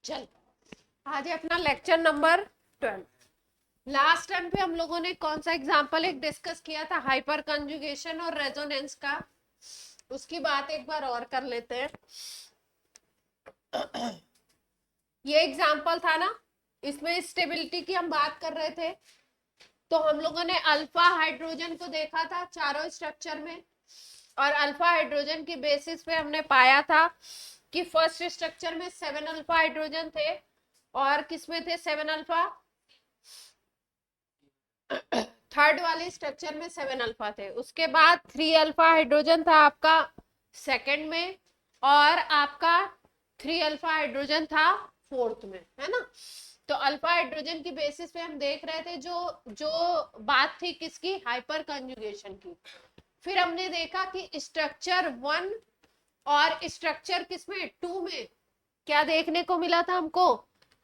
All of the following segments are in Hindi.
चल, आज है अपना लेक्चर नंबर 12। लास्ट टाइम पे हम लोगों ने कौन सा एग्जांपल एक डिस्कस किया था, हाइपर कंजुगेशन और रेजोनेंस का। उसकी बात एक बार और कर लेते हैं। ये एग्जांपल था ना, इसमें स्टेबिलिटी की हम बात कर रहे थे। तो हम लोगों ने अल्फा हाइड्रोजन को देखा था चारों स्ट्रक्चर में, और अल्फा हाइड्रोजन की बेसिस पे हमने पाया था कि फर्स्ट स्ट्रक्चर में 7 अल्फा हाइड्रोजन थे, और किसमें थे 7 अल्फा, थर्ड वाले स्ट्रक्चर में 7 अल्फा थे। उसके बाद 3 अल्फा हाइड्रोजन था आपका सेकंड में, और आपका 3 अल्फा हाइड्रोजन था फोर्थ में, है ना। तो अल्फा हाइड्रोजन की बेसिस पे हम देख रहे थे जो जो बात थी किसकी, हाइपर कंजुगेशन की। फिर हमने देखा कि स्ट्रक्चर 1 और स्ट्रक्चर किसमें 2 में क्या देखने को मिला था हमको,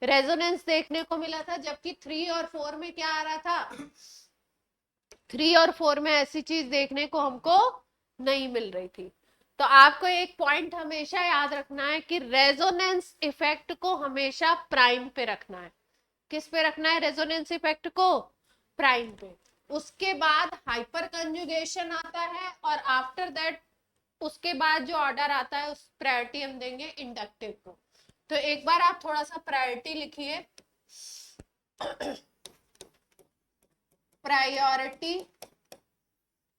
रेजोनेंस देखने को मिला था। जबकि 3 और 4 में क्या आ रहा था, 3 और 4 में ऐसी चीज देखने को हमको नहीं मिल रही थी। तो आपको एक पॉइंट हमेशा याद रखना है कि रेजोनेंस इफेक्ट को हमेशा प्राइम पे रखना है। किस पे रखना है रेजोनेंस इफेक्ट को, प्राइम पे। उसके बाद हाइपर कंजुगेशन आता है, और आफ्टर दैट उसके बाद जो ऑर्डर आता है उस प्रायोरिटी हम देंगे इंडक्टिव को। तो एक बार आप थोड़ा सा प्रायोरिटी लिखिए, प्रायोरिटी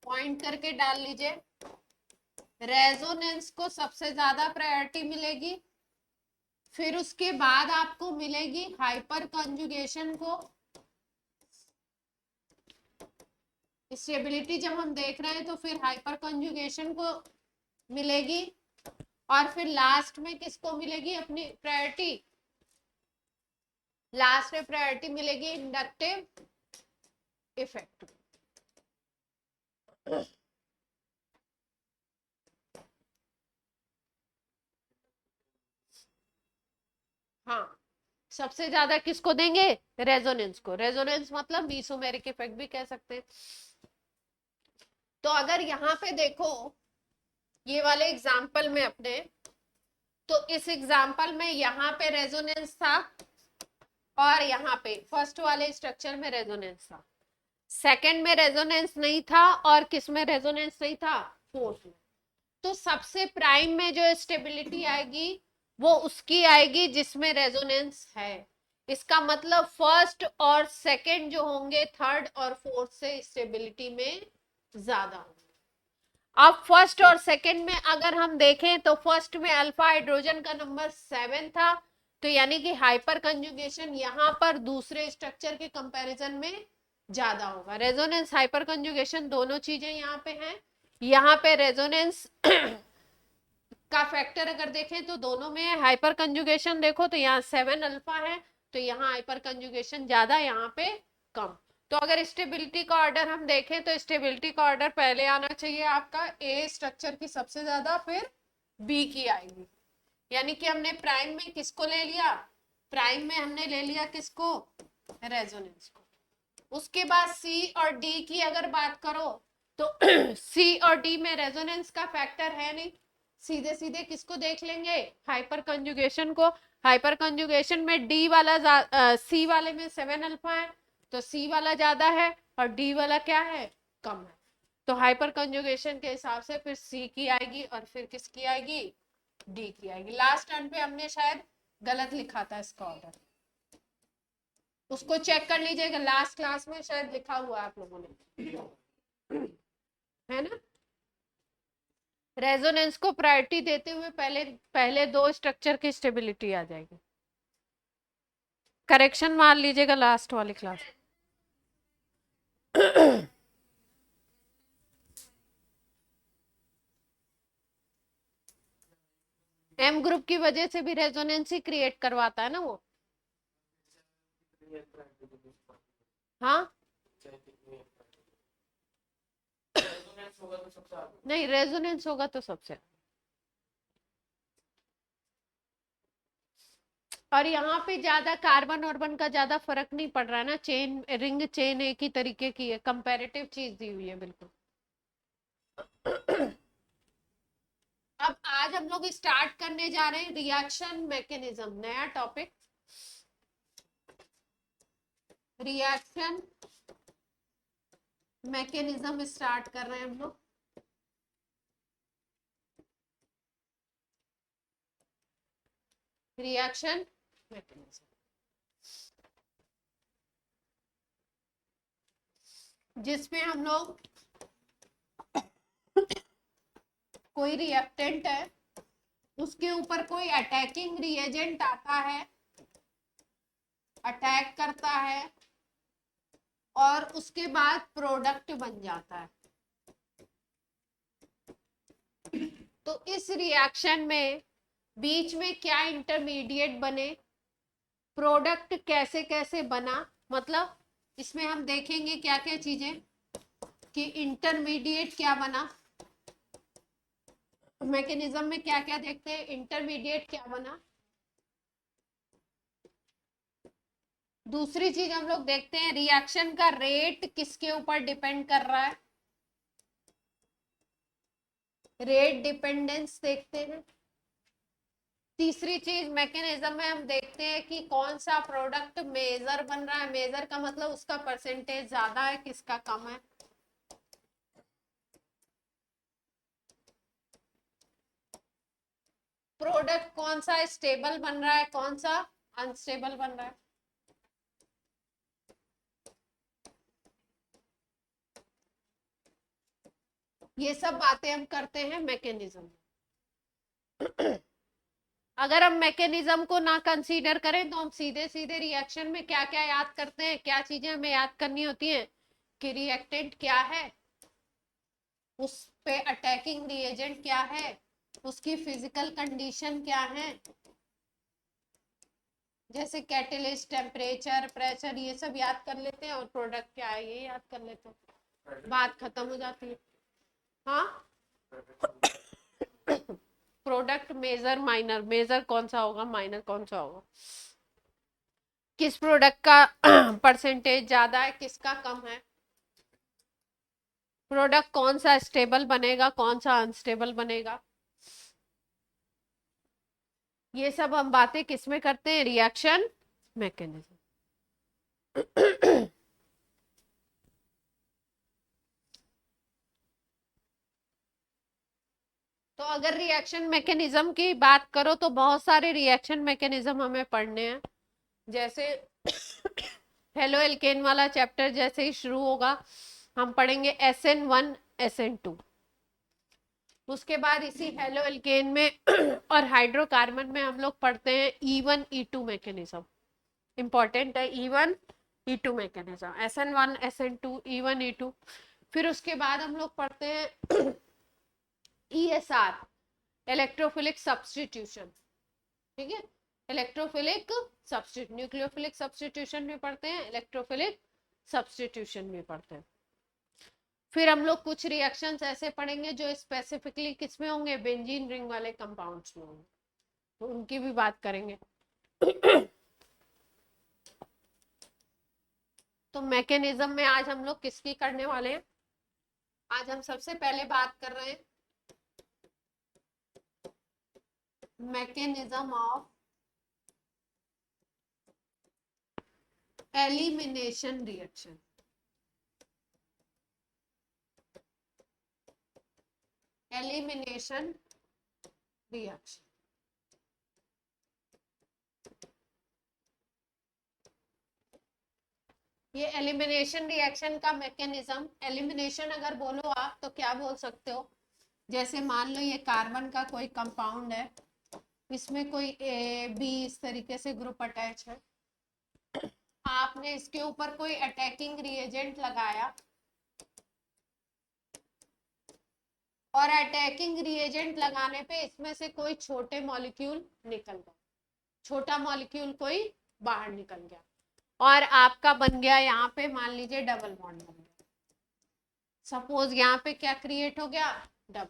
पॉइंट करके डाल लीजिए। रेजोनेंस को सबसे ज्यादा प्रायोरिटी मिलेगी, फिर उसके बाद आपको मिलेगी हाइपर कंजुगेशन को। स्टेबिलिटी जब हम देख रहे हैं तो फिर हाइपर कंजुगेशन को मिलेगी, और फिर लास्ट में किसको मिलेगी अपनी प्रायोरिटी, लास्ट में प्रायोरिटी मिलेगी इंडक्टिव इफेक्ट। हाँ, सबसे ज्यादा किसको देंगे, रेजोनेंस को। रेजोनेंस मतलब मीसोमेरिक इफेक्ट भी कह सकते हैं। तो अगर यहाँ पे देखो ये वाले एग्जाम्पल में अपने, तो इस एग्जाम्पल में यहाँ पे रेजोनेंस था, और यहाँ पे फर्स्ट वाले स्ट्रक्चर में रेजोनेंस था, सेकंड में रेजोनेंस नहीं था, और किस में रेजोनेंस नहीं था, फोर्थ में। तो सबसे प्राइम में जो स्टेबिलिटी आएगी वो उसकी आएगी जिसमें रेजोनेंस है। इसका मतलब फर्स्ट और सेकंड जो होंगे थर्ड और फोर्थ से स्टेबिलिटी में ज्यादा होंगे। अब फर्स्ट और सेकंड में अगर हम देखें तो फर्स्ट में अल्फा हाइड्रोजन का नंबर 7 था, तो यानी कि हाइपर कंजुगेशन यहाँ पर दूसरे स्ट्रक्चर के कंपैरिजन में ज्यादा होगा। रेजोनेंस हाइपर कंजुगेशन दोनों चीजें यहाँ पे हैं। यहाँ पे रेजोनेंस का फैक्टर अगर देखें तो दोनों में है। हाइपर कंजुगेशन देखो तो यहाँ 7 अल्फा है, तो यहाँ हाइपर कंजुगेशन ज्यादा, यहाँ पे कम। तो अगर स्टेबिलिटी का ऑर्डर हम देखें तो स्टेबिलिटी का ऑर्डर पहले आना चाहिए आपका ए स्ट्रक्चर की सबसे ज्यादा, फिर बी की आएगी। यानी कि हमने प्राइम में किसको ले लिया, प्राइम में हमने ले लिया किसको, रेजोनेंस को। उसके बाद सी और डी की अगर बात करो तो सी और डी में रेजोनेंस का फैक्टर है नहीं, सीधे सीधे किसको देख लेंगे, हाइपर कंजुगेशन को। हाइपर कंजुगेशन में डी वाला सी वाले में 7 अल्फा है, तो सी वाला ज्यादा है और डी वाला क्या है, कम है। तो हाइपर कंजुगेशन के हिसाब से फिर सी की आएगी, और फिर किसकी आएगी, डी की आएगी। लास्ट टर्न पे हमने शायद गलत लिखा था इसका ऑर्डर, उसको चेक कर लीजिएगा, लास्ट क्लास में शायद लिखा हुआ है आप लोगों ने, है ना। रेजोनेंस को प्रायोरिटी देते हुए पहले पहले दो स्ट्रक्चर की स्टेबिलिटी आ जाएगी। करेक्शन मार लीजिएगा लास्ट वाली क्लास। एम ग्रुप की वजह से भी रेजोनेंस ही क्रिएट करवाता है ना वो। हाँ, नहीं रेजोनेंस होगा तो सबसे। और यहाँ पे ज्यादा कार्बन ऑर्बन का ज्यादा फर्क नहीं पड़ रहा है ना, चेन रिंग चेन एक ही तरीके की है, कंपैरेटिव चीज दी हुई है बिल्कुल। अब आज आज हम लोग स्टार्ट करने जा रहे हैं रिएक्शन मैकेनिज्म, नया टॉपिक, रिएक्शन मैकेनिज्म स्टार्ट कर रहे हैं हम लोग। रिएक्शन मैकेनिज्म जिसमें हम लोग कोई रिएक्टेंट है, उसके ऊपर कोई अटैकिंग रिएजेंट आता है, अटैक करता है और उसके बाद प्रोडक्ट बन जाता है। तो इस रिएक्शन में बीच में क्या इंटरमीडिएट बने, प्रोडक्ट कैसे कैसे बना, मतलब इसमें हम देखेंगे क्या क्या चीजें कि इंटरमीडिएट क्या बना, मैकेनिज्म में क्या क्या देखते हैं, इंटरमीडिएट क्या बना। दूसरी चीज हम लोग देखते हैं रिएक्शन का रेट किसके ऊपर डिपेंड कर रहा है, रेट डिपेंडेंस देखते हैं। तीसरी चीज मैकेनिज्म में हम देखते हैं कि कौन सा प्रोडक्ट मेजर बन रहा है, मेजर का मतलब उसका परसेंटेज ज्यादा है किसका कम है। प्रोडक्ट कौन सा स्टेबल बन रहा है, कौन सा अनस्टेबल बन रहा है। ये सब बातें हम करते हैं मैकेनिज्म। अगर हम मैकेनिज्म को ना कंसीडर करें तो हम सीधे सीधे रिएक्शन में क्या क्या याद करते हैं, क्या चीजें हमें याद करनी होती हैं कि रिएक्टेंट क्या है, उस पे अटैकिंग रिएजेंट क्या है, उसकी फिजिकल कंडीशन क्या है, जैसे कैटेलिस्ट, टेम्परेचर, प्रेशर, ये सब याद कर लेते हैं और प्रोडक्ट क्या है ये याद कर लेते हैं, बात खत्म हो जाती है। हाँ प्रोडक्ट, मेजर, माइनर, मेजर कौन सा होगा, माइनर कौन सा होगा, किस प्रोडक्ट का परसेंटेज ज्यादा है किसका कम है, प्रोडक्ट कौन सा स्टेबल बनेगा कौन सा अनस्टेबल बनेगा। ये सब हम बातें किसमें करते हैं, रिएक्शन मैकेनिज्म। तो अगर रिएक्शन मैकेनिज्म की बात करो तो बहुत सारे रिएक्शन मैकेनिज्म हमें पढ़ने हैं। जैसे हेलो एल्केन वाला चैप्टर जैसे ही शुरू होगा हम पढ़ेंगे SN1 SN2। उसके बाद इसी हेलो एल्केन में और हाइड्रोकार्बन में हम लोग पढ़ते हैं E1 E2 मैकेनिज्म, इंपॉर्टेंट है E1 E2 mechanism, SN1 SN2 E1 E2। फिर उसके बाद हम लोग पढ़ते हैं ESR, इलेक्ट्रोफिलिक सब्स्टिट्यूशन, ठीक है, इलेक्ट्रोफिलिक सब्स्टिट्यूशन, न्यूक्लियोफिलिक सब्स्टिट्यूशन भी पढ़ते हैं, इलेक्ट्रोफिलिक सब्स्टिट्यूशन भी पढ़ते हैं। फिर हम लोग कुछ रिएक्शंस ऐसे पढ़ेंगे जो स्पेसिफिकली किसमें होंगे, बेंजीन रिंग वाले कंपाउंड्स में होंगे, तो उनकी भी बात करेंगे। तो मैकेनिज्म में आज हम लोग किसकी करने वाले हैं, आज हम सबसे पहले बात कर रहे हैं mechanism of elimination reaction. Elimination reaction, ये एलिमिनेशन रिएक्शन का मैकेनिज्म। एलिमिनेशन अगर बोलो आप तो क्या बोल सकते हो, जैसे मान लो ये कार्बन का कोई कंपाउंड है, इसमें कोई ए बी इस तरीके से ग्रुप अटैच है, आपने इसके ऊपर कोई अटैकिंग रिएजेंट लगाया और अटैकिंग रिएजेंट लगाने पे इसमें से कोई छोटे मॉलिक्यूल निकल गए, छोटा मॉलिक्यूल कोई बाहर निकल गया और आपका बन गया यहाँ पे मान लीजिए डबल बॉन्ड बन गया। सपोज यहाँ पे क्या क्रिएट हो गया, डबल,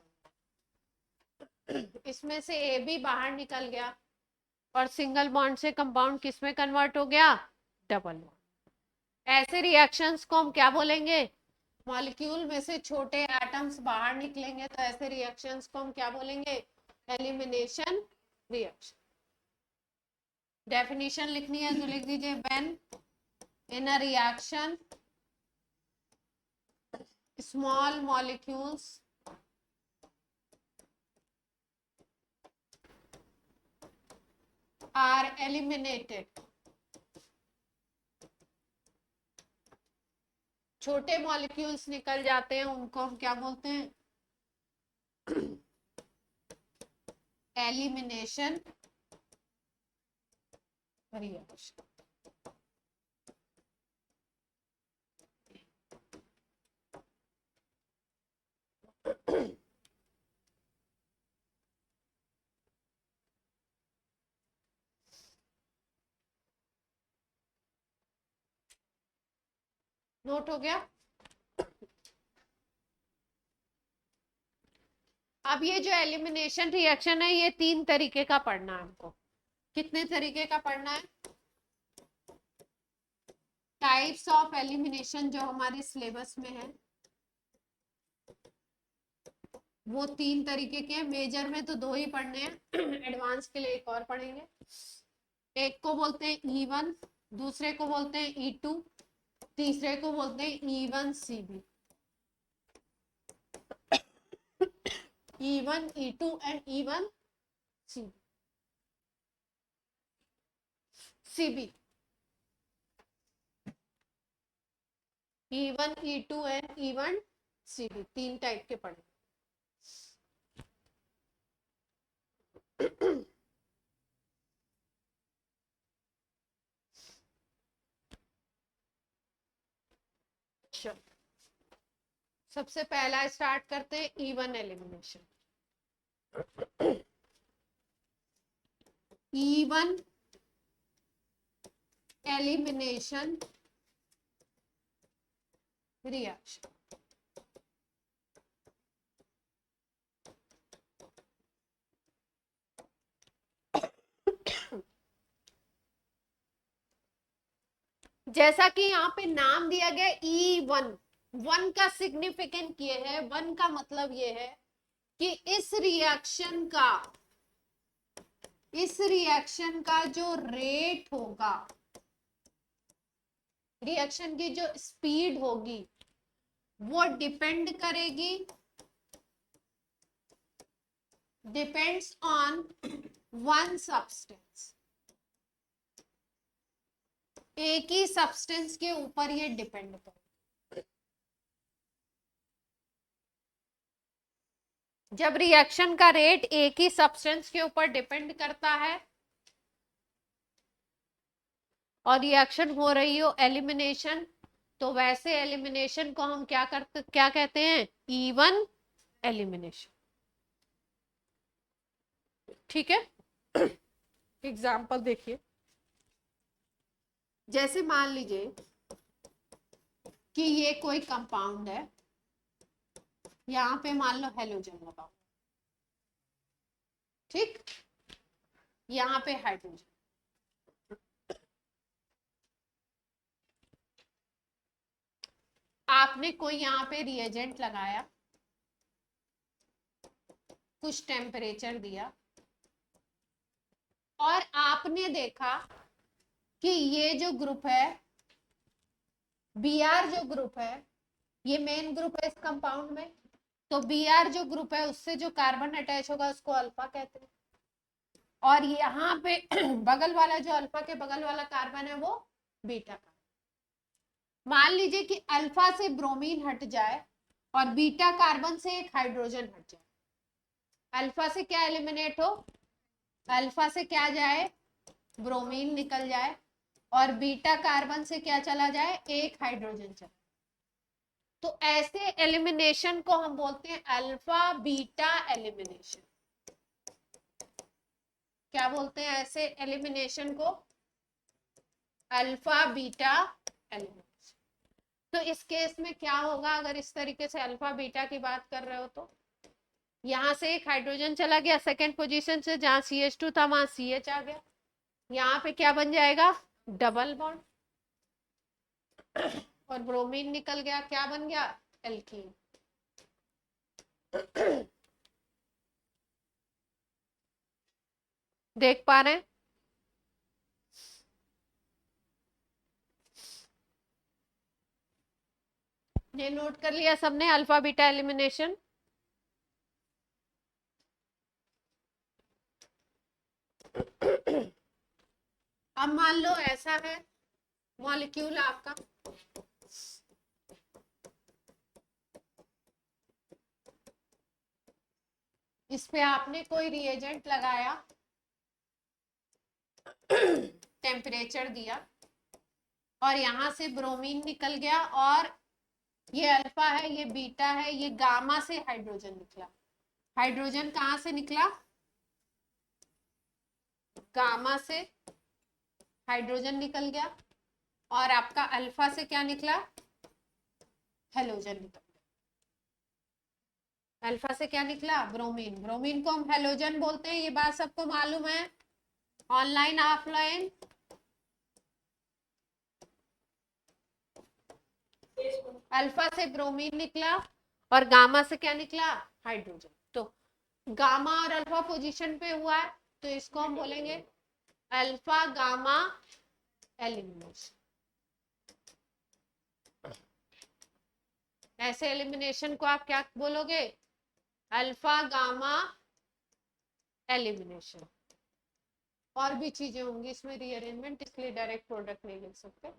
इसमें से ए बी बाहर निकल गया और सिंगल बॉन्ड से कंपाउंड किस में कन्वर्ट हो गया, डबल बॉन्ड। ऐसे रिएक्शंस को हम क्या बोलेंगे, मॉलिक्यूल में से छोटे एटम्स बाहर निकलेंगे तो ऐसे रिएक्शंस को हम क्या बोलेंगे, एलिमिनेशन रिएक्शन। डेफिनेशन लिखनी है तो लिख दीजिए, when in a reaction small molecules are eliminated, छोटे मॉलिक्यूल्स निकल जाते हैं, उनको हम क्या बोलते हैं? Elimination reaction. नोट हो गया? अब ये जो एलिमिनेशन रिएक्शन है, ये 3 तरीके का पढ़ना है हमको। कितने तरीके का पढ़ना है? टाइप्स ऑफ एलिमिनेशन जो हमारे सिलेबस में है वो 3 तरीके के हैं। मेजर में तो 2 ही पढ़ने हैं, एडवांस के लिए एक और पढ़ेंगे। एक को बोलते हैं E1, दूसरे को बोलते हैं E2, तीसरे को बोलते हैं E1CB। E1, E2 and E1CB। E1, E2 and E1CB 3 type के पढ़े। सबसे पहला स्टार्ट करते हैं E1 elimination. E1 elimination reaction. जैसा कि यहाँ पे नाम दिया गया E1, 1 का सिग्निफिकेंट ये है, 1 का मतलब ये है कि इस रिएक्शन का जो रेट होगा, रिएक्शन की जो स्पीड होगी, वो डिपेंड्स ऑन 1 सब्सटेंस। एक ही सब्सटेंस के ऊपर ये डिपेंड करे। जब रिएक्शन का रेट एक ही सब्सटेंस के ऊपर डिपेंड करता है और रिएक्शन हो रही हो एलिमिनेशन, तो वैसे एलिमिनेशन को हम क्या कहते हैं? E1 elimination. ठीक है? एग्जाम्पल देखिए, जैसे मान लीजिए कि ये कोई कंपाउंड है, यहां पे मान लो हेलोजन लगाओ, ठीक, यहां पे हाइड्रोजन। आपने कोई यहाँ पे रिएजेंट लगाया, कुछ टेम्परेचर दिया, और आपने देखा कि ये जो ग्रुप है, Br जो ग्रुप है, ये मेन ग्रुप है इस कंपाउंड में, तो Br जो ग्रुप है उससे जो कार्बन अटैच होगा उसको अल्फा कहते हैं, और यहाँ पे बगल वाला जो अल्फा के बगल वाला कार्बन है वो बीटा का। मान लीजिए कि अल्फा से ब्रोमीन हट जाए और बीटा कार्बन से एक हाइड्रोजन हट जाए, अल्फा से क्या एलिमिनेट हो? अल्फा से क्या जाए? ब्रोमीन निकल जाए, और बीटा कार्बन से क्या चला जाए? एक हाइड्रोजन चला। तो ऐसे एलिमिनेशन को हम बोलते हैं अल्फा बीटा एलिमिनेशन। क्या बोलते हैं ऐसे एलिमिनेशन को? Alpha beta elimination. तो इस केस में क्या होगा अगर इस तरीके से अल्फा बीटा की बात कर रहे हो? तो यहां से एक हाइड्रोजन चला गया सेकेंड पोजीशन से, जहां CH2 था वहां CH आ गया, यहाँ पे क्या बन जाएगा? डबल बॉन्ड, और ब्रोमीन निकल गया, क्या बन गया? एल्कीन। देख पा रहे हैं? ये नोट कर लिया सबने अल्फा बीटा एलिमिनेशन? अब मान लो ऐसा है मॉलिक्यूल आपका, इस पे आपने कोई रिएजेंट लगाया, टेम्परेचर दिया, और यहां से ब्रोमीन निकल गया, और ये अल्फा है, ये बीटा है, ये गामा से हाइड्रोजन निकला। हाइड्रोजन कहां से निकला? गामा से हाइड्रोजन निकल गया, और आपका अल्फा से क्या निकला? हेलोजन निकल गया। अल्फा से क्या निकला? ब्रोमीन। ब्रोमीन को हम हेलोजन बोलते हैं, ये बात सबको मालूम है, ऑनलाइन ऑफलाइन? अल्फा से ब्रोमीन निकला और गामा से क्या निकला? हाइड्रोजन। तो गामा और अल्फा पोजीशन पे हुआ है, तो इसको हम बोलेंगे अल्फा गामा एलिमिनेशन। ऐसे एलिमिनेशन को आप क्या बोलोगे? Alpha gamma elimination. और भी चीजें होंगी इसमें रीअरेंजमेंट, इसलिए डायरेक्ट प्रोडक्ट नहीं लिख सकते,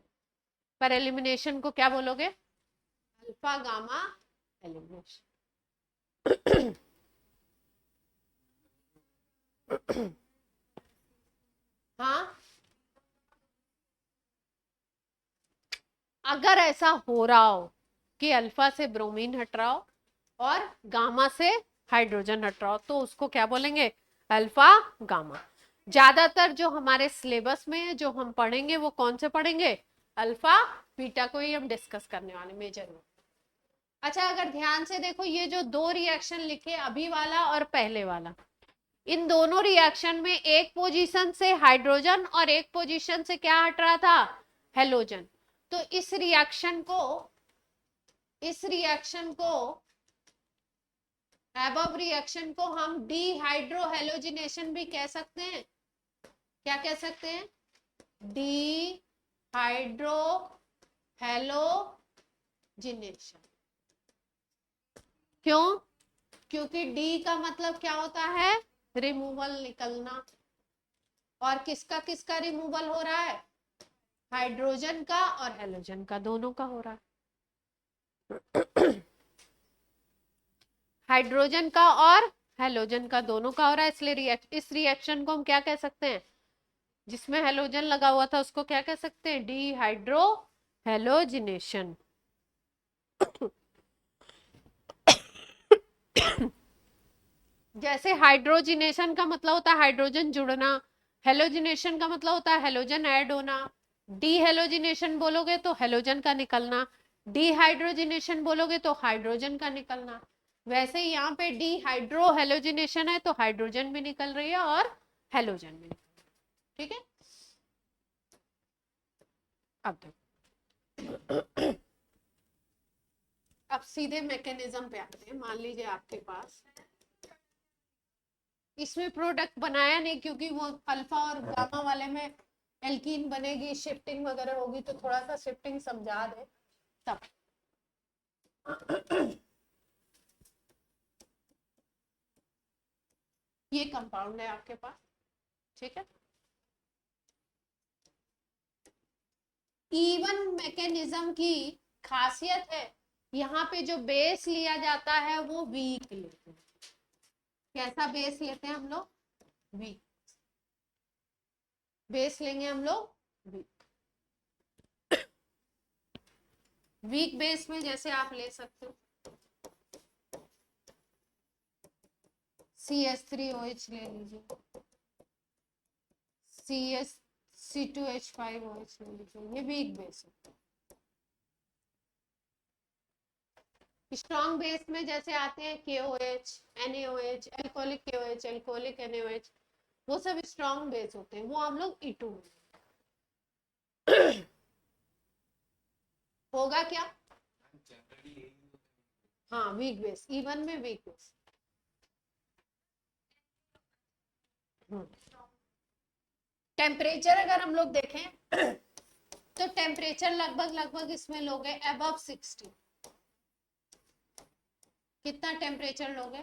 पर एलिमिनेशन को क्या बोलोगे? Alpha gamma elimination. हाँ, अगर ऐसा हो रहा हो कि अल्फा से ब्रोमीन हट रहा हो और गामा से हाइड्रोजन हट रहा हो, तो उसको क्या बोलेंगे? Alpha gamma. ज्यादातर जो हमारे सिलेबस में है, जो हम पढ़ेंगे, वो कौन से पढ़ेंगे? अल्फा बीटा को ही हम डिस्कस करने वाले मेजर में। अच्छा, अगर ध्यान से देखो, ये जो दो रिएक्शन लिखे, अभी वाला और पहले वाला, इन दोनों रिएक्शन में एक पोजीशन से हाइड्रोजन और एक पोजीशन से क्या हट रहा था? हेलोजन। तो इस रिएक्शन को एबव रिएक्शन को हम डीहाइड्रोहेलोजिनेशन भी कह सकते हैं। क्या कह सकते हैं? डीहाइड्रोहेलोजिनेशन। क्यों? क्योंकि डी का मतलब क्या होता है? रिमूवल, निकलना। और किसका किसका रिमूवल हो रहा है? हाइड्रोजन का और हेलोजन का, दोनों का हो रहा है। हाइड्रोजन का और हेलोजन का दोनों का हो रहा है, इसलिए इस रिएक्शन को हम क्या कह सकते हैं? जिसमें हेलोजन लगा हुआ था उसको क्या कह सकते हैं? Dehydro halogenation. जैसे हाइड्रोजिनेशन का मतलब होता है हाइड्रोजन जुड़ना, हेलोजिनेशन का मतलब होता है हेलोजन ऐड होना। डीहेलोजिनेशन बोलोगे तो हेलोजन का निकलना, डीहाइड्रोजिनेशन बोलोगे तो हाइड्रोजन का निकलना। वैसे ही यहाँ पे डीहाइड्रो हेलोजिनेशन है तो हाइड्रोजन भी निकल रही है और हेलोजन भी। ठीक है, अब देखो, अब सीधे मैकेनिज्म पे आते हैं। मान लीजिए आपके पास इसमें प्रोडक्ट बनाया नहीं, क्योंकि वो अल्फा और गामा वाले में एल्कीन बनेगी, शिफ्टिंग वगैरह होगी, तो थोड़ा सा शिफ्टिंग समझा दे तब। ये कंपाउंड है आपके पास, ठीक है। इवन मैकेनिज्म की खासियत है, यहाँ पे जो बेस लिया जाता है वो वीक लेते हैं। कैसा बेस लेते हैं हम लोग? वीक बेस लेंगे हम लोग। वीक बेस में जैसे आप ले सकते हो CH3OH ले लीजिए, C2H5OH ले लीजिए, ये वीक बेस है। स्ट्रॉन्ग बेस में जैसे आते हैं KOH, NaOH, alcoholic KOH, alcoholic NaOH, वो सब स्ट्रॉन्ग बेस होते हैं, वो हम लोग E2 होगा क्या? हाँ, वीक बेस, E1 में वीक बेस। टेम्परेचर अगर हम लोग देखें तो टेम्परेचर लगभग इसमें लोगे अबव 60। कितना टेम्परेचर लोगे?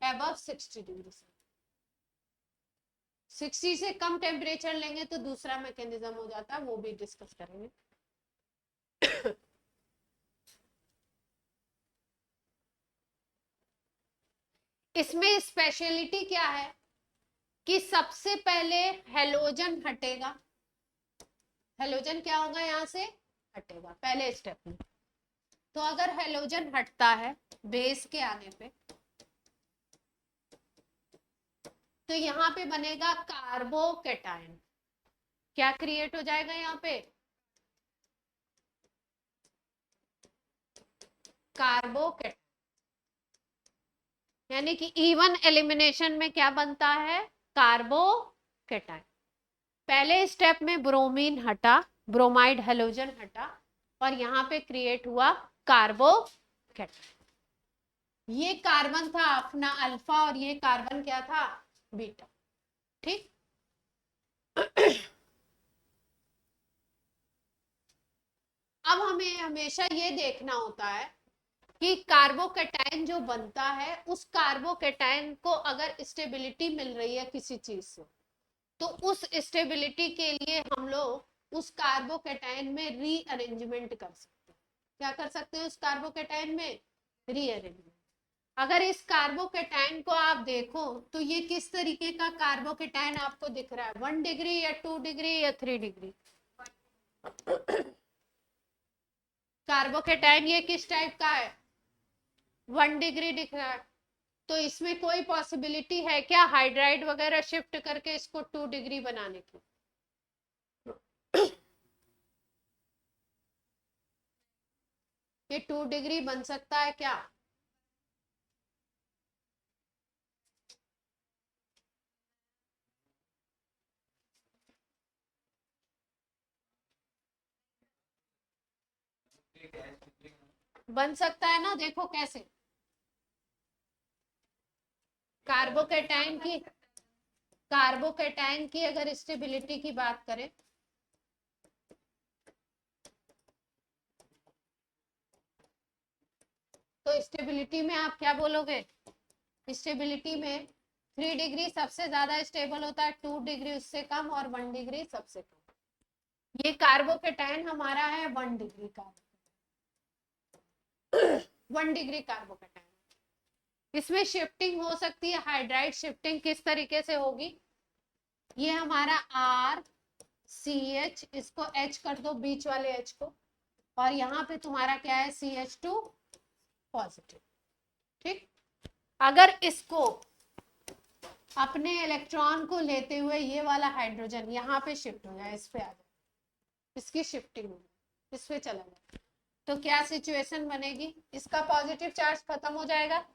Above 60 degree. 60 से कम टेम्परेचर लेंगे तो दूसरा मैकेनिज्म हो जाता है, वो भी डिस्कस करेंगे। इसमें स्पेशलिटी क्या है कि सबसे पहले हेलोजन हटेगा। हेलोजन क्या होगा? यहां से हटेगा पहले स्टेप में। तो अगर हेलोजन हटता है बेस के आने पे, तो यहाँ पे बनेगा कार्बोकेटायन। क्या क्रिएट हो जाएगा यहाँ पे? कार्बोकेटायन। यानी कि इवन एलिमिनेशन में क्या बनता है? कार्बोकेटायन। पहले स्टेप में ब्रोमीन हटा, ब्रोमाइड हेलोजन हटा, और यहाँ पे क्रिएट हुआ कार्बोकेटायन। ये कार्बन था अपना अल्फा और ये कार्बन क्या था? बीटा। ठीक। अब हमें हमेशा ये देखना होता है कि कार्बोकेटायन जो बनता है उस कार्बोकेटायन को अगर स्टेबिलिटी मिल रही है किसी चीज से, तो उस स्टेबिलिटी के लिए हम लोग उस कार्बोकेटायन में रीअरेंजमेंट कर सकते हैं। क्या कर सकते हैं उस कार्बोकेटायन में? रीअरेंजमेंट। अगर इस कार्बोकेटायन को आप देखो तो ये किस तरीके का कार्बोकेटायन आपको दिख रहा है? 1 डिग्री या 2 डिग्री या 3 डिग्री? कार्बोकेटायन ये किस टाइप का है? 1 डिग्री दिख रहा है। तो इसमें कोई पॉसिबिलिटी है क्या हाइड्राइड वगैरह शिफ्ट करके इसको 2 डिग्री बनाने की? ये 2 डिग्री बन सकता है क्या? बन सकता है ना। देखो कैसे। कार्बोकेटायन की अगर स्टेबिलिटी की बात करें तो स्टेबिलिटी में आप क्या बोलोगे? स्टेबिलिटी में 3 डिग्री सबसे ज्यादा स्टेबल होता है, 2 डिग्री उससे कम, और 1 डिग्री सबसे कम। ये कार्बोकेटायन हमारा है 1 डिग्री का। 1 डिग्री कार्बोकेटायन। इसमें शिफ्टिंग हो सकती है। हाइड्राइड शिफ्टिंग किस तरीके से होगी? ये हमारा R CH, इसको H कर दो, बीच वाले H को, और यहाँ पे तुम्हारा क्या है? CH2 positive. ठीक। अगर इसको अपने इलेक्ट्रॉन को लेते हुए ये वाला हाइड्रोजन यहाँ पे शिफ्ट हो जाए, इस पे आ जाए, इसकी शिफ्टिंग हो जाए, इस पे चला जाए, तो क्या सिचुएशन बनेगी? इसका पॉजिटिव चार्ज खत्म हो जाएगा,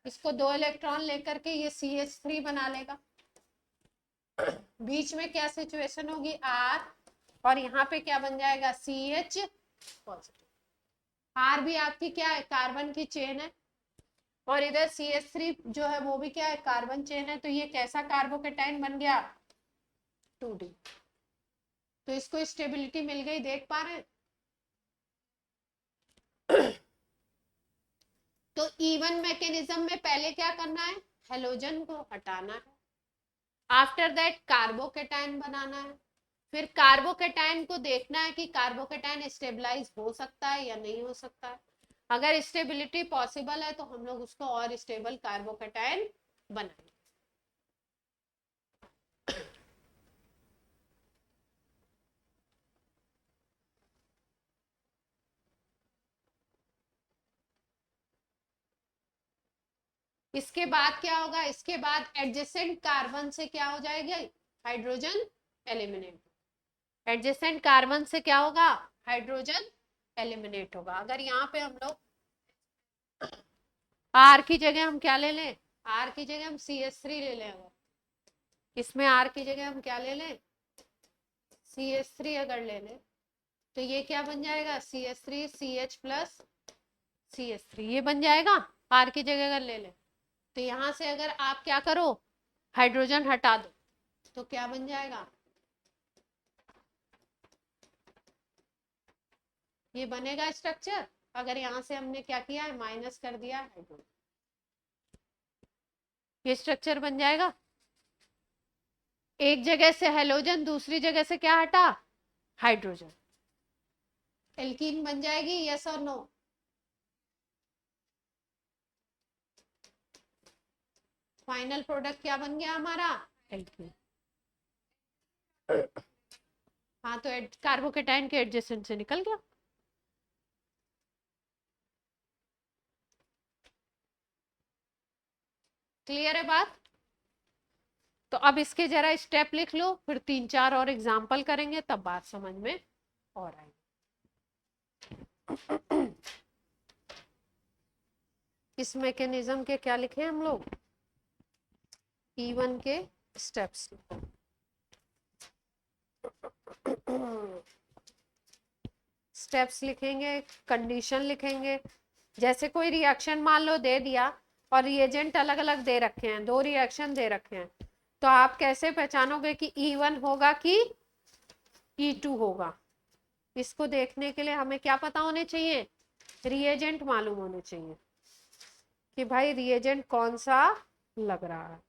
इसको 2 इलेक्ट्रॉन लेकर के ये CH3 बना लेगा। बीच में क्या सिचुएशन होगी? R, और यहाँ पे क्या बन जाएगा? CH positive. R भी आपकी क्या है? कार्बन की चेन है, और इधर CH3 जो है वो भी क्या है? कार्बन चेन है। तो ये कैसा कार्बोकेटाइन बन गया? 2D। तो इसको स्टेबिलिटी मिल गई, देख पा रहे हैं? तो इवन मैकेनिज्म में पहले क्या करना है? हेलोजन को हटाना है, आफ्टर दैट कार्बोकेटाइन बनाना है, फिर कार्बोकेटाइन को देखना है कि कार्बोकेटाइन स्टेबलाइज हो सकता है या नहीं हो सकता है। अगर स्टेबिलिटी पॉसिबल है तो हम लोग उसको और स्टेबल कार्बोकेटाइन बनाएंगे। इसके बाद क्या होगा? इसके बाद एडजेसेंट कार्बन से क्या हो जाएगा? Hydrogen eliminate. एडजेसेंट कार्बन से क्या होगा? हाइड्रोजन एलिमिनेट होगा। अगर यहाँ पे हम लोग R की जगह हम क्या ले लें? R की जगह हम CH3 ले लें। अगर इसमें R की जगह हम क्या ले लें? CH3 अगर ले लें तो ये क्या बन जाएगा? CH3 CH प्लस CH3, ये बन जाएगा। R की जगह अगर ले लें तो यहाँ से अगर आप क्या करो? हाइड्रोजन हटा दो तो क्या बन जाएगा? ये बनेगा स्ट्रक्चर। अगर यहाँ से हमने क्या किया है, माइनस कर दिया है, ये स्ट्रक्चर बन जाएगा। एक जगह से हेलोजन, दूसरी जगह से क्या हटा, हाइड्रोजन। एल्कीन बन जाएगी, यस और नो? फाइनल प्रोडक्ट क्या बन गया हमारा, एल्कीन। हाँ, तो कार्बोकेटाइन के एडजेसेंट से निकल गया। क्लियर है बात? तो अब इसके जरा स्टेप लिख लो, फिर 3-4 और एग्जाम्पल करेंगे, तब बात समझ में और आएगी। इस मैकेनिज्म के क्या लिखे हम लोग, E1 के स्टेप्स। स्टेप्स लिखेंगे, कंडीशन लिखेंगे। जैसे कोई रिएक्शन मान लो दे दिया और रिएजेंट अलग अलग दे रखे हैं, 2 रिएक्शन दे रखे हैं, तो आप कैसे पहचानोगे कि E1 होगा कि E2 होगा? इसको देखने के लिए हमें क्या पता होने चाहिए, रिएजेंट मालूम होने चाहिए कि भाई रिएजेंट कौन सा लग रहा है।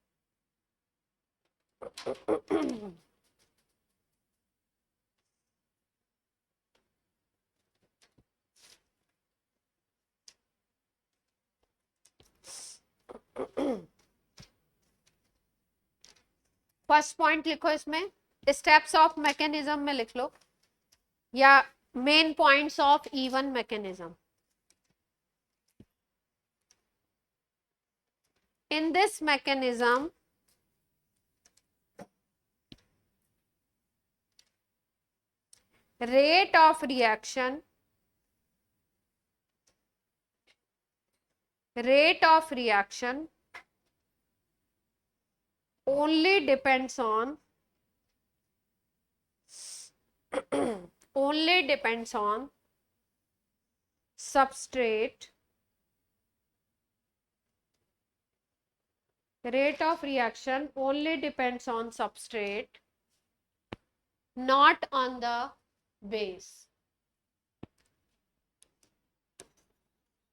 फर्स्ट पॉइंट लिखो इसमें, स्टेप्स ऑफ मैकेनिज्म में लिख लो, या main points of E1 mechanism. In this mechanism, rate of reaction only depends on substrate. Rate of reaction only depends on substrate, not on the base.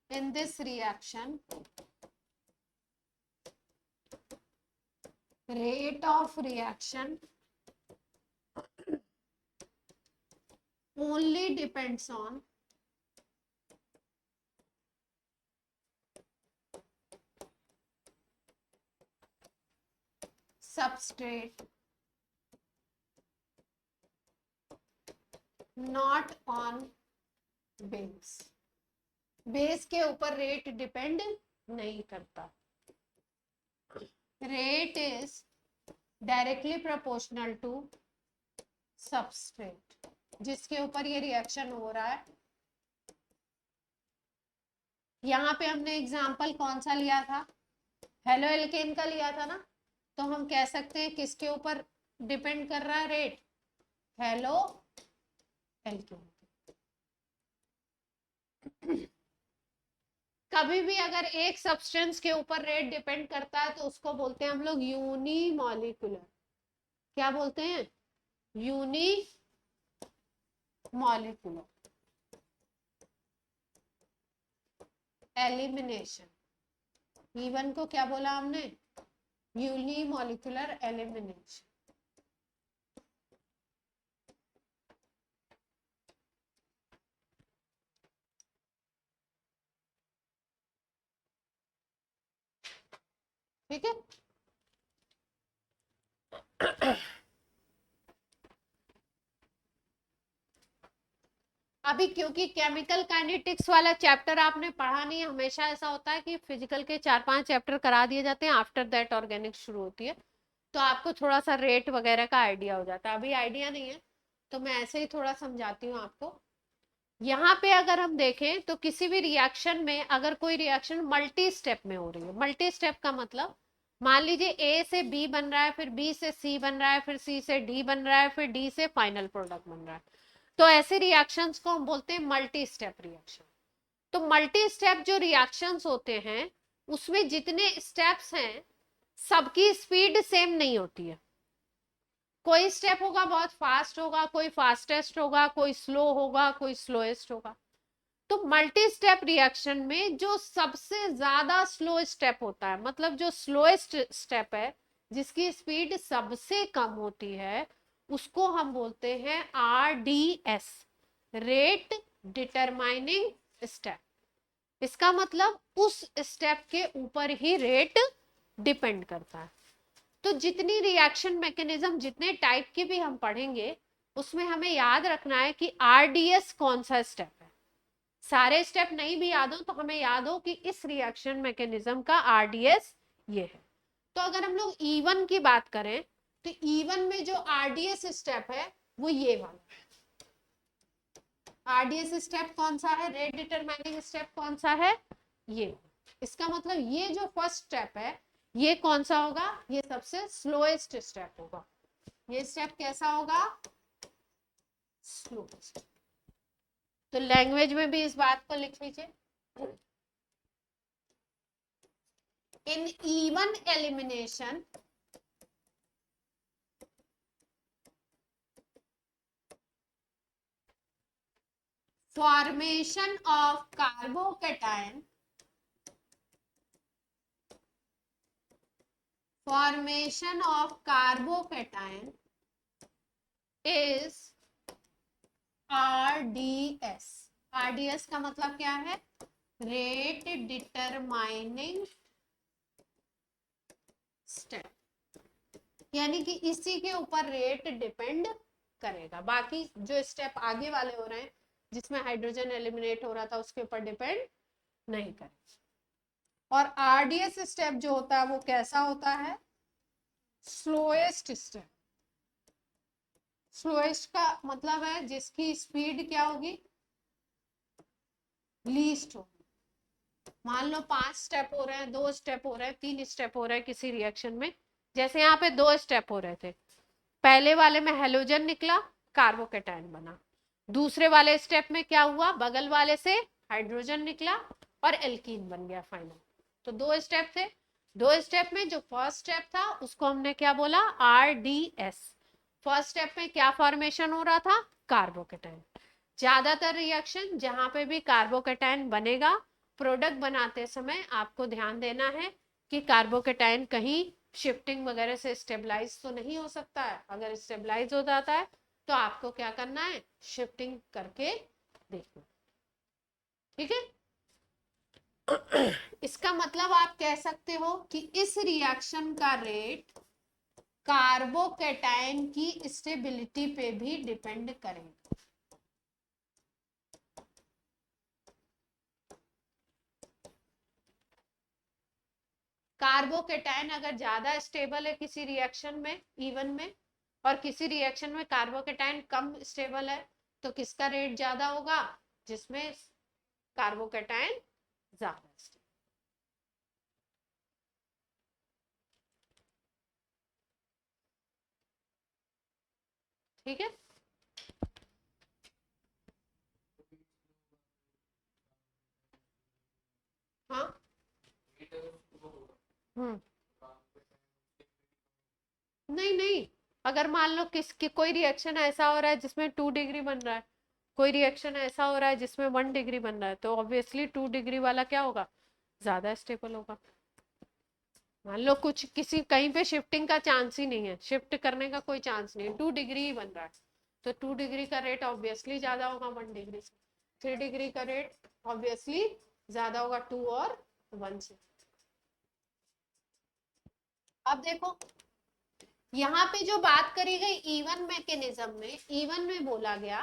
In this reaction, rate of reaction only depends on substrate, not on base. Base के ऊपर रेट डिपेंड नहीं करता। Rate is directly proportional to substrate, जिसके ऊपर ये रिएक्शन हो रहा है। यहाँ पे हमने एग्जांपल कौन सा लिया था, हेलो एल्केन का लिया था ना, तो हम कह सकते हैं किसके ऊपर डिपेंड कर रहा है रेट, हेलो एल्केन। कभी भी अगर एक सब्सटेंस के ऊपर रेट डिपेंड करता है तो उसको बोलते हैं हम लोग यूनिमॉलिक्यूलर। क्या बोलते हैं, यूनिमॉलिक्यूलर एलिमिनेशन। E1 को क्या बोला हमने, यूनिमॉलिक्यूलर एलिमिनेशन। ठीक है। अभी क्योंकि केमिकल काइनेटिक्स वाला चैप्टर आपने पढ़ा नहीं, हमेशा ऐसा होता है कि फिजिकल के 4-5 चैप्टर करा दिए जाते हैं, आफ्टर दैट ऑर्गेनिक शुरू होती है, तो आपको थोड़ा सा रेट वगैरह का आइडिया हो जाता है। अभी आइडिया नहीं है तो मैं ऐसे ही थोड़ा समझाती हूँ आपको। यहाँ पे अगर हम देखें तो किसी भी रिएक्शन में अगर कोई रिएक्शन मल्टी स्टेप में हो रही है, मल्टी स्टेप का मतलब मान लीजिए ए से बी बन रहा है, फिर बी से सी बन रहा है, फिर सी से डी बन रहा है, फिर डी से फाइनल प्रोडक्ट बन रहा है, तो ऐसे रिएक्शंस को हम बोलते हैं मल्टी स्टेप रिएक्शन। तो मल्टी स्टेप जो रिएक्शंस होते हैं उसमें जितने स्टेप्स हैं सबकी स्पीड सेम नहीं होती है। कोई स्टेप होगा बहुत फास्ट होगा, कोई फास्टेस्ट होगा, कोई स्लो होगा, कोई स्लोएस्ट होगा। तो मल्टी स्टेप रिएक्शन में जो सबसे ज्यादा स्लो स्टेप होता है, मतलब जो स्लोएस्ट स्टेप है, जिसकी स्पीड सबसे कम होती है, उसको हम बोलते हैं RDS, रेट डिटरमाइनिंग स्टेप। इसका मतलब उस स्टेप के ऊपर ही रेट डिपेंड करता है। तो जितनी रिएक्शन मैकेनिज्म, जितने टाइप के भी हम पढ़ेंगे, उसमें हमें याद रखना है कि RDS कौन सा स्टेप है। सारे स्टेप नहीं भी याद हो तो हमें याद हो कि इस रिएक्शन मैकेनिज्म का RDS ये है। तो अगर हम लोग E1 की बात करें तो E1 में जो RDS स्टेप है वो ये वाला। RDS स्टेप कौन सा है, रेट डिटरमाइनिंग स्टेप कौन सा है, ये। इसका मतलब ये जो फर्स्ट स्टेप है ये कौन सा होगा, ये सबसे स्लोएस्ट स्टेप होगा। ये स्टेप कैसा होगा, स्लोएस्ट। तो लैंग्वेज में भी इस बात को लिख लीजिए। इन E1 elimination, formation of carbocation, formation of carbocation is RDS। RDS का मतलब क्या है, रेट डिटरमाइनिंग स्टेप, यानी कि इसी के ऊपर रेट डिपेंड करेगा। बाकी जो स्टेप आगे वाले हो रहे हैं जिसमें हाइड्रोजन एलिमिनेट हो रहा था उसके ऊपर डिपेंड नहीं करेगा। और RDS स्टेप जो होता है वो कैसा होता है, स्लोएस्ट स्टेप। स्लोएस्ट का मतलब है जिसकी स्पीड क्या होगी, लीस्ट होगी। मान लो 5 स्टेप हो रहे हैं, 2 स्टेप हो रहे हैं, 3 स्टेप हो रहे हैं किसी रिएक्शन में। जैसे यहाँ पे 2 स्टेप हो रहे थे, पहले वाले में हेलोजन निकला, कार्बोकेटायन बना। दूसरे वाले स्टेप में क्या हुआ, बगल वाले से हाइड्रोजन निकला और एल्कीन बन गया फाइनल। तो 2 स्टेप थे। 2 स्टेप में जो फर्स्ट स्टेप था उसको हमने क्या बोला, RDS। फर्स्ट स्टेप में क्या फॉर्मेशन हो रहा था, कार्बोकेटायन। ज्यादातर रिएक्शन जहां पे भी कार्बोकेटायन बनेगा, प्रोडक्ट बनाते समय आपको ध्यान देना है कि कार्बोकेटायन कहीं शिफ्टिंग वगैरह से स्टेबलाइज तो नहीं हो सकता है। अगर स्टेबलाइज हो जाता है तो आपको क्या करना है, शिफ्टिंग करके देखना। ठीक है। इसका मतलब आप कह सकते हो कि इस रिएक्शन का रेट कार्बोकेटायन की स्टेबिलिटी पे भी डिपेंड करेगा। कार्बोकेटायन अगर ज्यादा स्टेबल है किसी रिएक्शन में E1 में, और किसी रिएक्शन में कार्बोकेटायन कम स्टेबल है, तो किसका रेट ज्यादा होगा, जिसमें कार्बोकेटायन ज्यादा स्टेबल। ठीक है। हाँ। हम्म। नहीं नहीं, अगर मान लो किसकी कोई रिएक्शन ऐसा हो रहा है जिसमें 2 डिग्री बन रहा है, कोई रिएक्शन ऐसा हो रहा है जिसमें 1 डिग्री बन रहा है, तो ऑब्वियसली 2 डिग्री वाला क्या होगा, ज्यादा स्टेबल होगा। मान लो कुछ किसी कहीं पे शिफ्टिंग का चांस ही नहीं है, शिफ्ट करने का कोई चांस नहीं है, 2 डिग्री ही बन रहा है, तो 2 डिग्री का रेट ऑब्वियसली ज्यादा होगा 1 डिग्री से। 3 डिग्री का रेट ऑब्वियसली ज्यादा होगा 2 और 1 से। अब देखो यहाँ पे जो बात करी गई E1 मैकेनिज्म में, E1 में बोला गया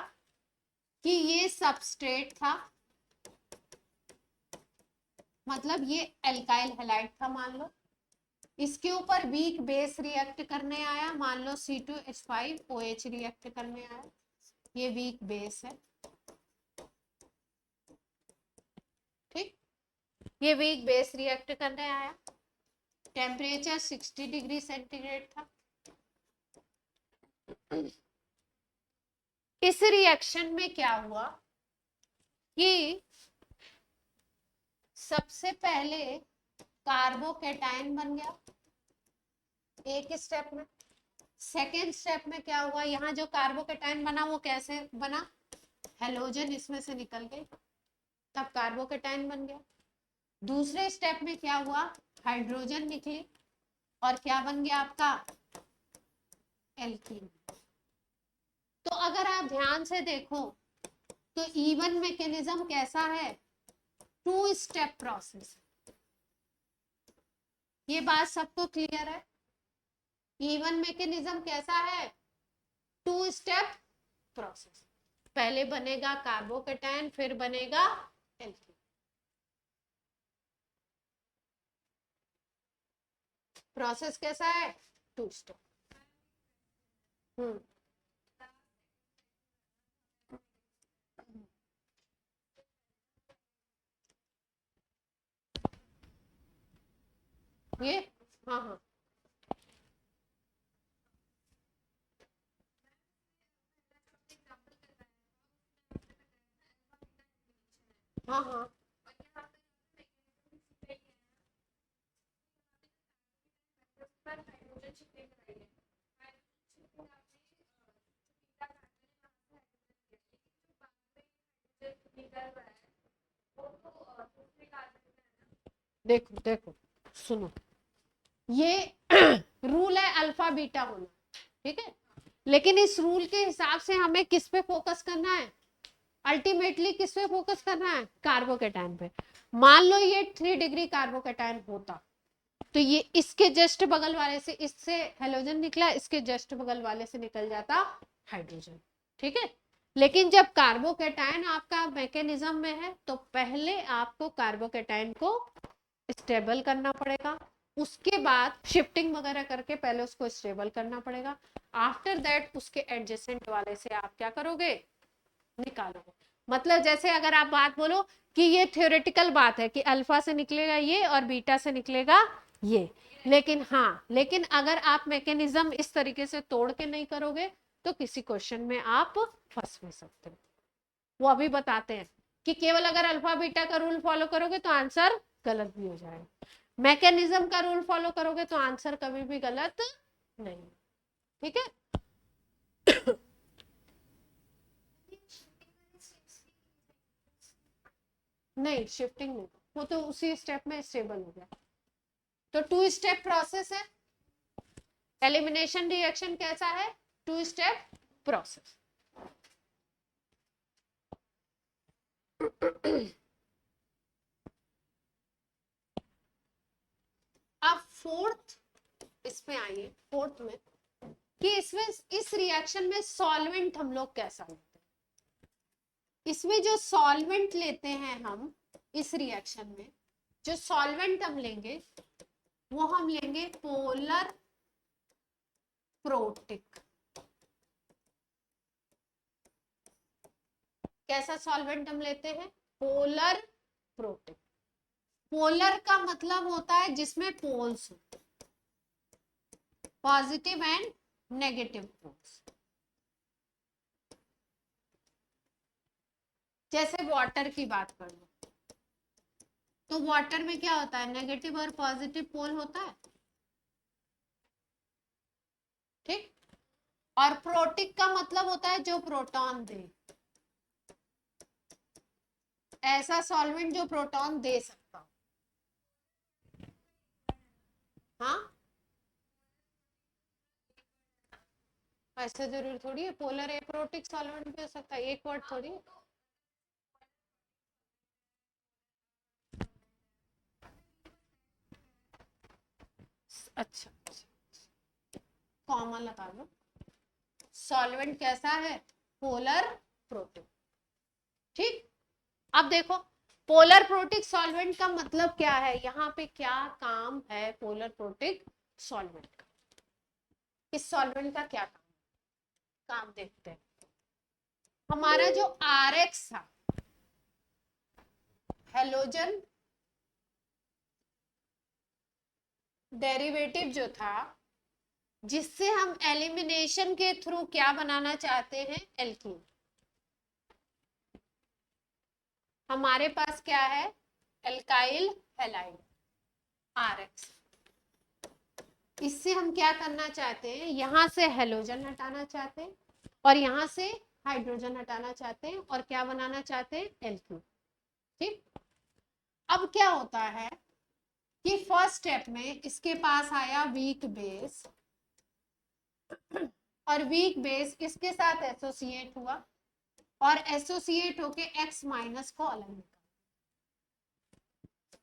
कि ये सबस्ट्रेट था, मतलब ये एल्काइल हैलाइड था मान लो, इसके ऊपर वीक बेस रिएक्ट करने आया, मान लो C2H5OH रिएक्ट करने आया, ये वीक बेस है। ठीक, ये वीक बेस रिएक्ट करने आया, टेम्परेचर 60 डिग्री सेंटीग्रेड था। इस रिएक्शन में क्या हुआ कि सबसे पहले कार्बोकेटायन बन गया एक स्टेप में, सेकेंड स्टेप में क्या हुआ, यहाँ जो कार्बोकेटाइन बना वो कैसे बना, हेलोजन इसमें से निकल गई, तब कार्बोकेटाइन बन गया। दूसरे स्टेप में क्या हुआ, हाइड्रोजन निकली और क्या बन गया आपका, एल्कीन। तो अगर आप ध्यान से देखो तो इवन मैकेनिज्म कैसा है, टू स्टेप प्रोसेस। ये बात सबको क्लियर है, इवन मैकेनिज्म कैसा है, टू स्टेप प्रोसेस। पहले बनेगा कार्बोकेटाइन फिर बनेगा एल्कीन। प्रोसेस कैसा है, टू स्टेप। हम्म ये हाँ हाँ हाँ हाँ देखो देखो सुनो, ये रूल है अल्फा बीटा होना, ठीक है, लेकिन इस रूल के हिसाब से हमें किस पे फोकस करना है, अल्टीमेटली किस पे फोकस करना है, कार्बोकेटाइन पे। मान लो ये 3 डिग्री कार्बोकेटाइन होता तो ये इसके जस्ट बगल वाले से, इससे हेलोजन निकला, इसके जस्ट बगल वाले से निकल जाता हाइड्रोजन, ठीक है। लेकिन जब कार्बोकेटाइन आपका मैकेनिज्म में है तो पहले आपको कार्बोकेटाइन को स्टेबल करना पड़ेगा, उसके बाद शिफ्टिंग वगैरह करके पहले उसको स्टेबल करना पड़ेगा, आफ्टर दैट उसके एडजेसेंट वाले से आप क्या करोगे, निकालोगे। मतलब जैसे अगर आप बात बोलो कि ये थ्योरेटिकल बात है कि अल्फा से निकलेगा ये और बीटा से निकलेगा ये, लेकिन हाँ, लेकिन अगर आप मैकेनिज्म इस तरीके से तोड़ के नहीं करोगे तो किसी क्वेश्चन में आप फंस भी सकते हो। वो अभी बताते हैं कि केवल अगर अल्फा बीटा का रूल फॉलो करोगे तो आंसर गलत भी हो जाएगा, मैकेनिज्म का रूल फॉलो करोगे तो आंसर कभी भी गलत नहीं, ठीक है। नहीं शिफ्टिंग नहीं, वो तो उसी स्टेप में स्टेबल हो गया। तो टू स्टेप प्रोसेस है, एलिमिनेशन रिएक्शन कैसा है, टू स्टेप प्रोसेस। अब फोर्थ इसमें आइए, फोर्थ में कि इसमें इस रिएक्शन में सॉल्वेंट हम लोग कैसा लेते हैं, इसमें जो सॉल्वेंट लेते हैं हम इस रिएक्शन में, जो सॉल्वेंट हम लेंगे वो हम लेंगे पोलर प्रोटिक। कैसा सॉल्वेंट हम लेते हैं, पोलर प्रोटिक। पोलर का मतलब होता है जिसमें पोल्स हो, पॉजिटिव एंड नेगेटिव पोल्स। जैसे वाटर की बात कर लो तो वाटर में क्या होता है, नेगेटिव और पॉजिटिव पोल होता है, ठीक। और प्रोटिक का मतलब होता है जो प्रोटॉन दे, ऐसा सॉल्वेंट जो प्रोटॉन दे सकता हो। हाँ ऐसा जरूर थोड़ी है, पोलर एप्रोटिक सॉल्वेंट भी हो सकता है, एक वर्ड थोड़ी। अच्छा कॉमन लगा लो, सॉल्वेंट कैसा है, पोलर प्रोटिक, ठीक। अब देखो पोलर प्रोटिक सॉल्वेंट का मतलब क्या है, यहाँ पे क्या काम है पोलर प्रोटिक सॉल्वेंट का, इस सॉल्वेंट का क्या काम, काम देखते हैं। हमारा जो आर एक्स था, हेलोजन डेरिवेटिव जो था, जिससे हम एलिमिनेशन के थ्रू क्या बनाना चाहते हैं, एल्कीन। हमारे पास क्या है, एल्काइल हैलाइड, आर एक्स। इससे हम क्या करना चाहते हैं, यहां से हेलोजन हटाना चाहते हैं और यहां से हाइड्रोजन हटाना चाहते हैं और क्या बनाना चाहते हैं, एल्क्यू। ठीक, अब क्या होता है कि फर्स्ट स्टेप में इसके पास आया वीक बेस और वीक बेस इसके साथ एसोसिएट हुआ और एसोसिएट होके X माइनस को अलग निकाला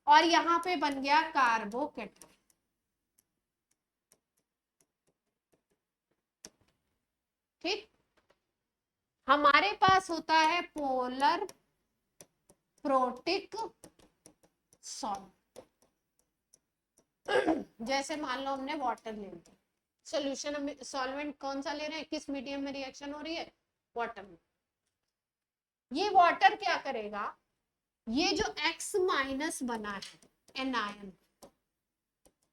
और यहां पे बन गया कार्बोकेटाइन। ठीक, हमारे पास होता है पोलर प्रोटिक सॉल्ट। जैसे मान लो हमने वाटर ले लिया, सोल्यूशन सॉल्वेंट कौन सा ले रहे हैं, किस मीडियम में रिएक्शन हो रही है, वाटर में। ये वाटर क्या करेगा, ये जो X माइनस बना है एनायन,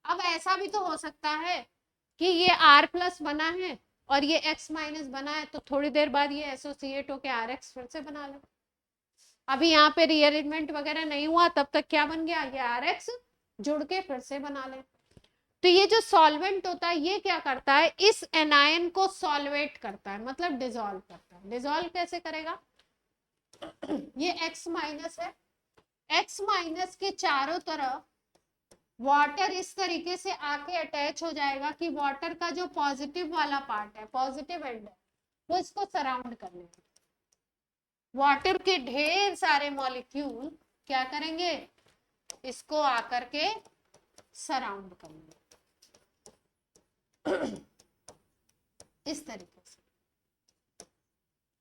अब ऐसा भी तो हो सकता है कि ये R प्लस बना है और ये X माइनस बना है, तो थोड़ी देर बाद ये एसोसिएट होके RX फिर से बना ले। अभी यहाँ पे रीअरेंजमेंट वगैरह नहीं हुआ, तब तक क्या बन गया, ये RX जुड़ के फिर से बना ले। तो ये जो सॉल्वेंट होता है ये क्या करता है, इस एनायन को सॉल्वेट करता है, मतलब डिसॉल्व करता है। डिसॉल्व कैसे करेगा, ये X माइनस है, X माइनस के चारों तरफ वाटर इस तरीके से आके अटैच हो जाएगा कि वाटर का जो पॉजिटिव वाला पार्ट है, पॉजिटिव एंड है, वो इसको सराउंड कर लेगा। वाटर के ढेर सारे मॉलिक्यूल क्या करेंगे, इसको आकर के सराउंड करेंगे इस तरीके से।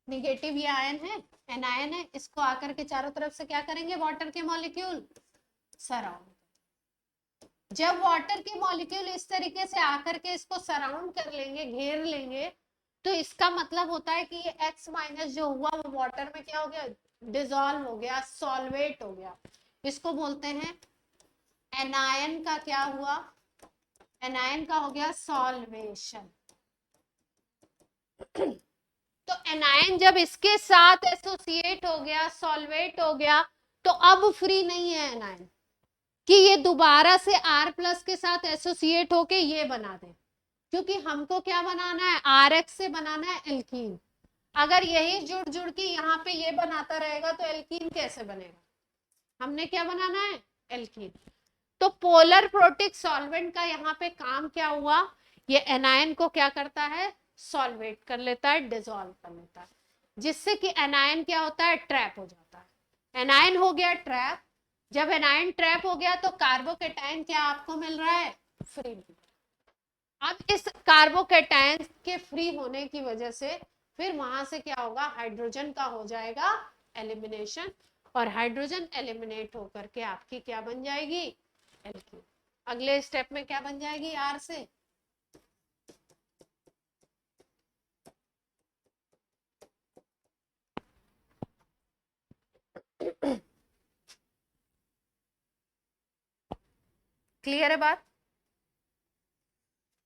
निगेटिव ये आयन है, एनायन है, इसको आकर के चारों तरफ से क्या करेंगे, वाटर के मॉलिक्यूल सराउंड। जब वाटर के मॉलिक्यूल इस तरीके से आकर के इसको सराउंड कर लेंगे, घेर लेंगे, तो इसका मतलब होता है कि ये X माइनस जो हुआ वो वाटर में क्या हो गया, डिसॉल्व हो गया, सॉल्वेट हो गया। इसको बोलते हैं एनायन का क्या हुआ, एनायन का हो गया सॉल्वेशन। तो एनायन जब इसके साथ एसोसिएट हो गया, सॉल्वेट हो गया, तो अब फ्री नहीं है एनायन कि ये दोबारा से R प्लस के साथ एसोसिएट होके ये बना दे, क्योंकि हमको क्या बनाना है, RX से बनाना है एल्कीन। अगर यही जुड़ जुड़ के यहाँ पे ये बनाता रहेगा तो एल्कीन कैसे बनेगा, हमने क्या बनाना है, एल्कीन। तो पोलर प्रोटिक सॉल्वेंट का यहाँ पे काम क्या हुआ, ये एनायन को क्या करता है, सॉल्वेट कर लेता है, डिसॉल्व कर लेता है, जिससे कि एनायन क्या होता है, ट्रैप हो जाता है। एनायन हो गया ट्रैप, जब एनायन ट्रैप हो गया तो कार्बोकेटाइन क्या आपको मिल रहा है, फ्री मिल रहा है। अब इस कार्बोकेटाइन के फ्री होने की वजह से फिर वहां से क्या होगा, हाइड्रोजन का हो जाएगा एलिमिनेशन, और हाइड्रोजन एलिमिनेट होकर के आपकी क्या बन जाएगी, एल्कीन। अगले स्टेप में क्या बन जाएगी, R से क्लियर है बात।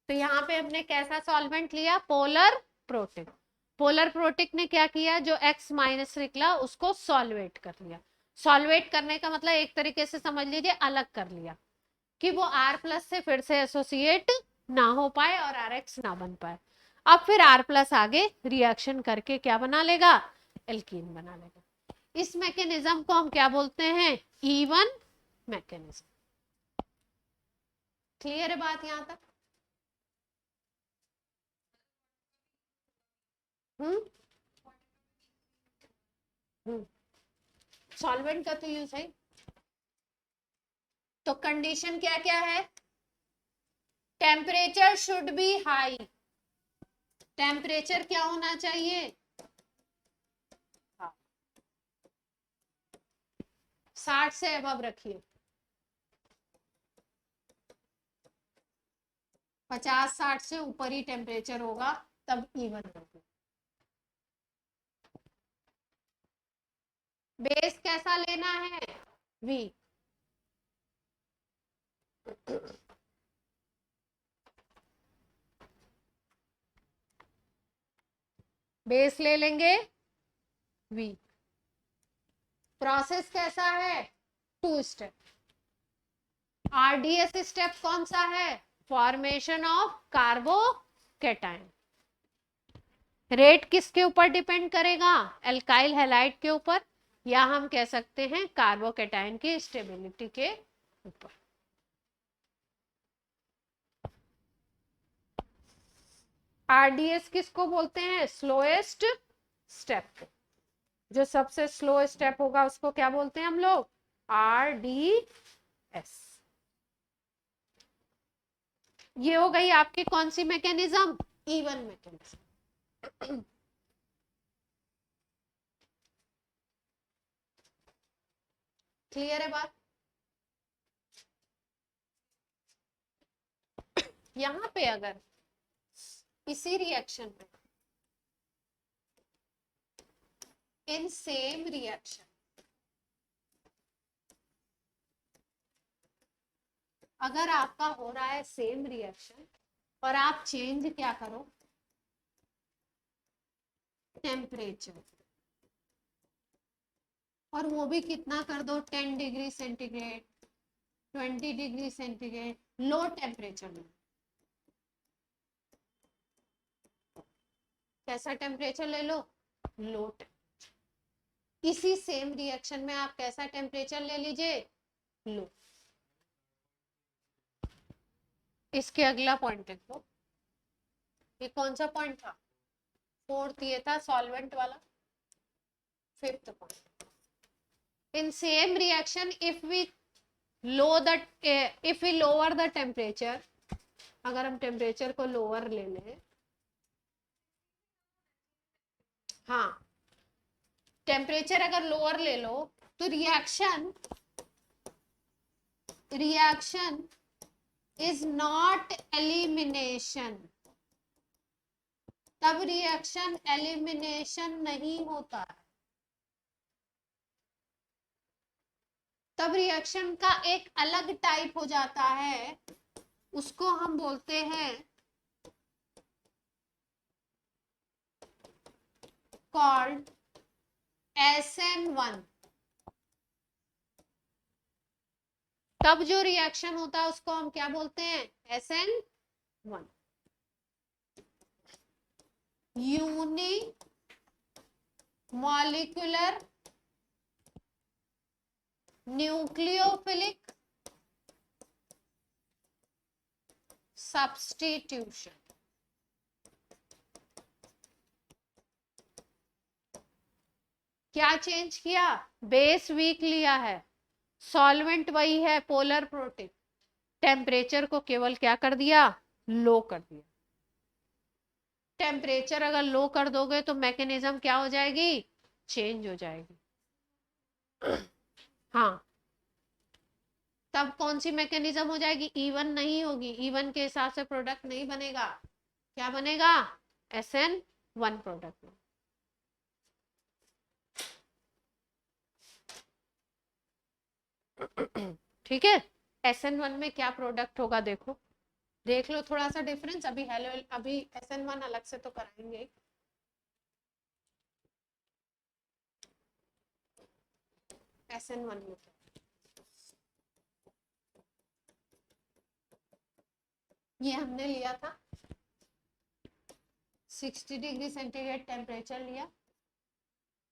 तो यहाँ पे हमने कैसा सॉल्वेंट लिया, पोलर प्रोटिक। पोलर प्रोटिक ने क्या किया, जो X माइनस निकला उसको सॉल्वेट कर लिया। सॉल्वेट करने का मतलब एक तरीके से समझ लीजिए अलग कर लिया, कि वो R प्लस से फिर से एसोसिएट ना हो पाए और RX ना बन पाए। अब फिर R प्लस आगे रिएक्शन करके क्या बना लेगा, एल्कीन बना लेगा। इस मैकेनिज्म को हम क्या बोलते हैं, इवन मैकेनिज्म। क्लियर है बात यहां तक। सॉल्वेंट का तो यूज है। तो कंडीशन क्या क्या है, temperature should be high, temperature क्या होना चाहिए, 60 से अबव रखिए, 50-60 से ऊपर ही टेम्परेचर होगा तब इवन होगा। बेस कैसा लेना है, वीक। बेस ले लेंगे वीक। प्रोसेस कैसा है, 2 स्टेप। RDS स्टेप कौन सा है, फॉर्मेशन ऑफ कार्बोकेटाइन। रेट किसके ऊपर डिपेंड करेगा? एल्काइल हैलाइड के ऊपर, या हम कह सकते हैं कार्बोकेटाइन की स्टेबिलिटी के ऊपर। आरडीएस किसको बोलते हैं? Slowest step. जो सबसे स्लो स्टेप होगा उसको क्या बोलते हैं हम लोग? आरडीएस। ये हो गई आपकी कौन सी मैकेनिज्म? Even mechanism. क्लियर है बात? यहां पे अगर इसी रिएक्शन में, इन सेम रिएक्शन, अगर आपका हो रहा है सेम रिएक्शन और आप चेंज क्या करो? टेम्परेचर, और वो भी कितना कर दो? 10 degree centigrade, 20 degree centigrade, low temperature में। कैसा टेम्परेचर ले लो? Low temperature. इसी सेम रिएक्शन में आप कैसा टेम्परेचर ले लीजिए? लो। इसके अगला पॉइंट देखो, ये कौन सा पॉइंट था? फोर्थ ये था सॉल्वेंट वाला। Fifth point, in same reaction if we lower the temperature, अगर हम टेम्परेचर को लोअर ले लें, हाँ, टेम्परेचर अगर लोअर ले लो तो रिएक्शन इज नॉट एलिमिनेशन। तब रिएक्शन एलिमिनेशन नहीं होता है, तब रिएक्शन का एक अलग टाइप हो जाता है, उसको हम बोलते हैं कॉल्ड SN1। तब जो रिएक्शन होता है उसको हम क्या बोलते हैं? SN1, unimolecular nucleophilic substitution. क्या चेंज किया? बेस वीक लिया है, सॉल्वेंट वही है, पोलर प्रोटीन, टेम्परेचर को केवल क्या कर दिया? लो कर दिया। टेम्परेचर अगर लो कर दोगे तो मैकेनिज्म क्या हो जाएगी? चेंज हो जाएगी। हाँ, तब कौन सी मैकेनिज्म हो जाएगी? इवन नहीं होगी, इवन के हिसाब से प्रोडक्ट नहीं बनेगा। क्या बनेगा? SN1 product. ठीक है, SN1 में क्या प्रोडक्ट होगा देखो, देख लो थोड़ा सा डिफरेंस। अभी अभी SN1 अलग से तो कराएंगे। SN1 में ये हमने लिया था 60 डिग्री सेंटीग्रेड टेम्परेचर लिया,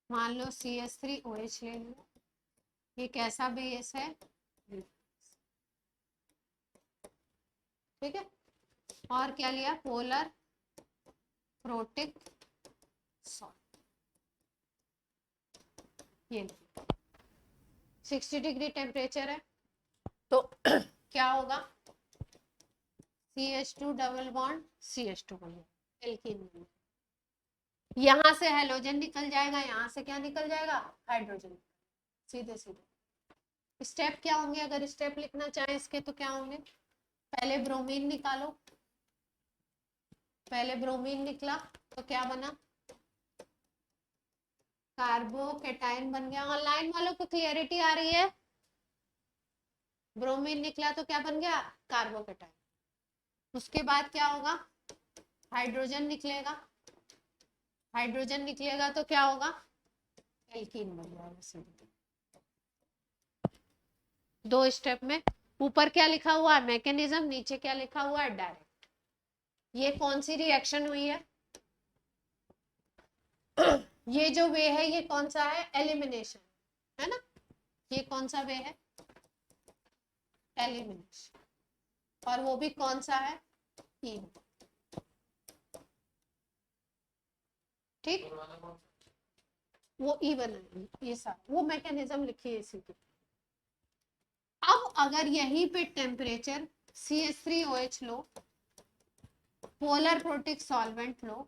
मान लो CH3OH ले लिया। ये कैसा बेस है? ठीक है, और क्या लिया? Polar protic salt. ये 60 डिग्री टेम्परेचर है तो क्या होगा? CH2 डबल बॉन्ड CH2 बन गया, एल्कीन। यहां से हेलोजन निकल जाएगा, यहां से क्या निकल जाएगा? हाइड्रोजन। सीधे सीधे स्टेप क्या होंगे? अगर स्टेप लिखना चाहे इसके तो क्या होंगे? पहले ब्रोमीन निकालो, पहले ब्रोमीन निकला तो क्या बना? कार्बोकेटाइन बन गया। ऑनलाइन वालों को क्लियरिटी आ रही है? ब्रोमीन निकला तो क्या बन गया? कार्बोकेटाइन। उसके बाद क्या होगा? हाइड्रोजन निकलेगा, हाइड्रोजन निकलेगा तो क्या होगा? एल्कीन बन जाएगा। दो स्टेप में ऊपर क्या लिखा हुआ है, मैकेनिज्म, नीचे क्या लिखा हुआ है, डायरेक्ट। ये कौन सी रिएक्शन हुई है? ये जो वे है ये कौन सा है, एलिमिनेशन, है ना। ये कौन सा वे है, एलिमिनेशन, और वो भी कौन सा है, इवन। ठीक, वो इवन है, ये सारा वो मैकेनिज्म लिखी है इसी की। अब अगर यहीं पे टेम्परेचर CH3OH लो, पोलर प्रोटिक सॉल्वेंट लो,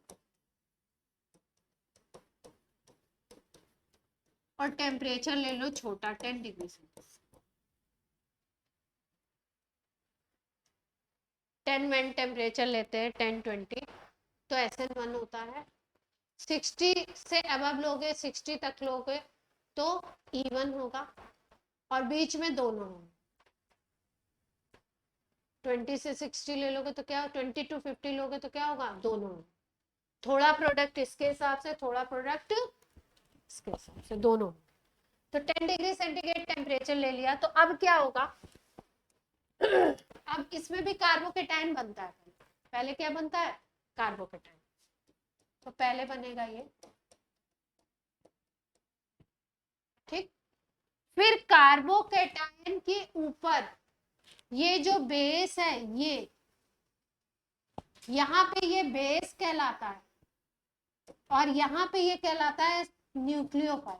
और टेम्परेचर ले लो छोटा 10 डिग्री सेल्सियस, 10 वेन टेम्परेचर लेते हैं 10-20, तो SN1 होता है। 60 से अबव लोगे, 60 तक लोगे तो इवन होगा, और बीच में दोनों होंगे। 20 से 60 ले लोगे तो क्या, 20 to 50 लोगे तो क्या होगा, दोनों होंगे। थोड़ा प्रोडक्ट इसके हिसाब से, थोड़ा प्रोडक्ट इसके हिसाब से, दोनों। तो 10 डिग्री सेंटीग्रेड टेम्परेचर ले लिया, तो अब क्या होगा, अब इसमें भी कार्बोकेटाइन बनता है। पहले क्या बनता है, कार्बोकेटाइन। तो पहले बनेगा ये, ठीक। फिर कार्बोकेटाइन के ऊपर ये जो बेस है, ये यहाँ पे ये बेस कहलाता है, और यहाँ पे ये कहलाता है न्यूक्लियोफाइल।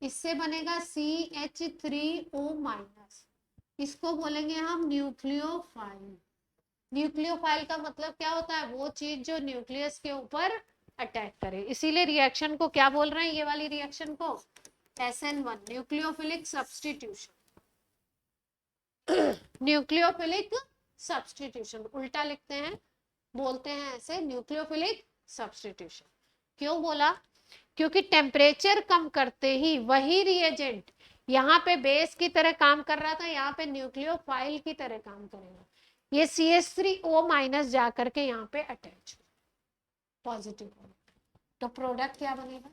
इससे बनेगा CH3O-, इसको बोलेंगे हम न्यूक्लियोफाइल। न्यूक्लियोफाइल का मतलब क्या होता है, वो चीज जो न्यूक्लियस के ऊपर अटैक करे। इसीलिए रिएक्शन को क्या बोल रहे हैं, ये वाली रिएक्शन को SN1, nucleophilic substitution. Nucleophilic substitution उल्टा लिखते हैं, बोलते हैं ऐसे, न्यूक्लियोफिलिक सब्स्टिट्यूशन। क्यों बोला, क्योंकि टेम्परेचर कम करते ही वही रिएजेंट यहाँ पे बेस की तरह काम कर रहा था, यहाँ पे न्यूक्लियोफाइल की तरह काम करेगा। ये CH3O- जा करके यहाँ पे अटैच पॉजिटिव, तो प्रोडक्ट क्या बनेगा,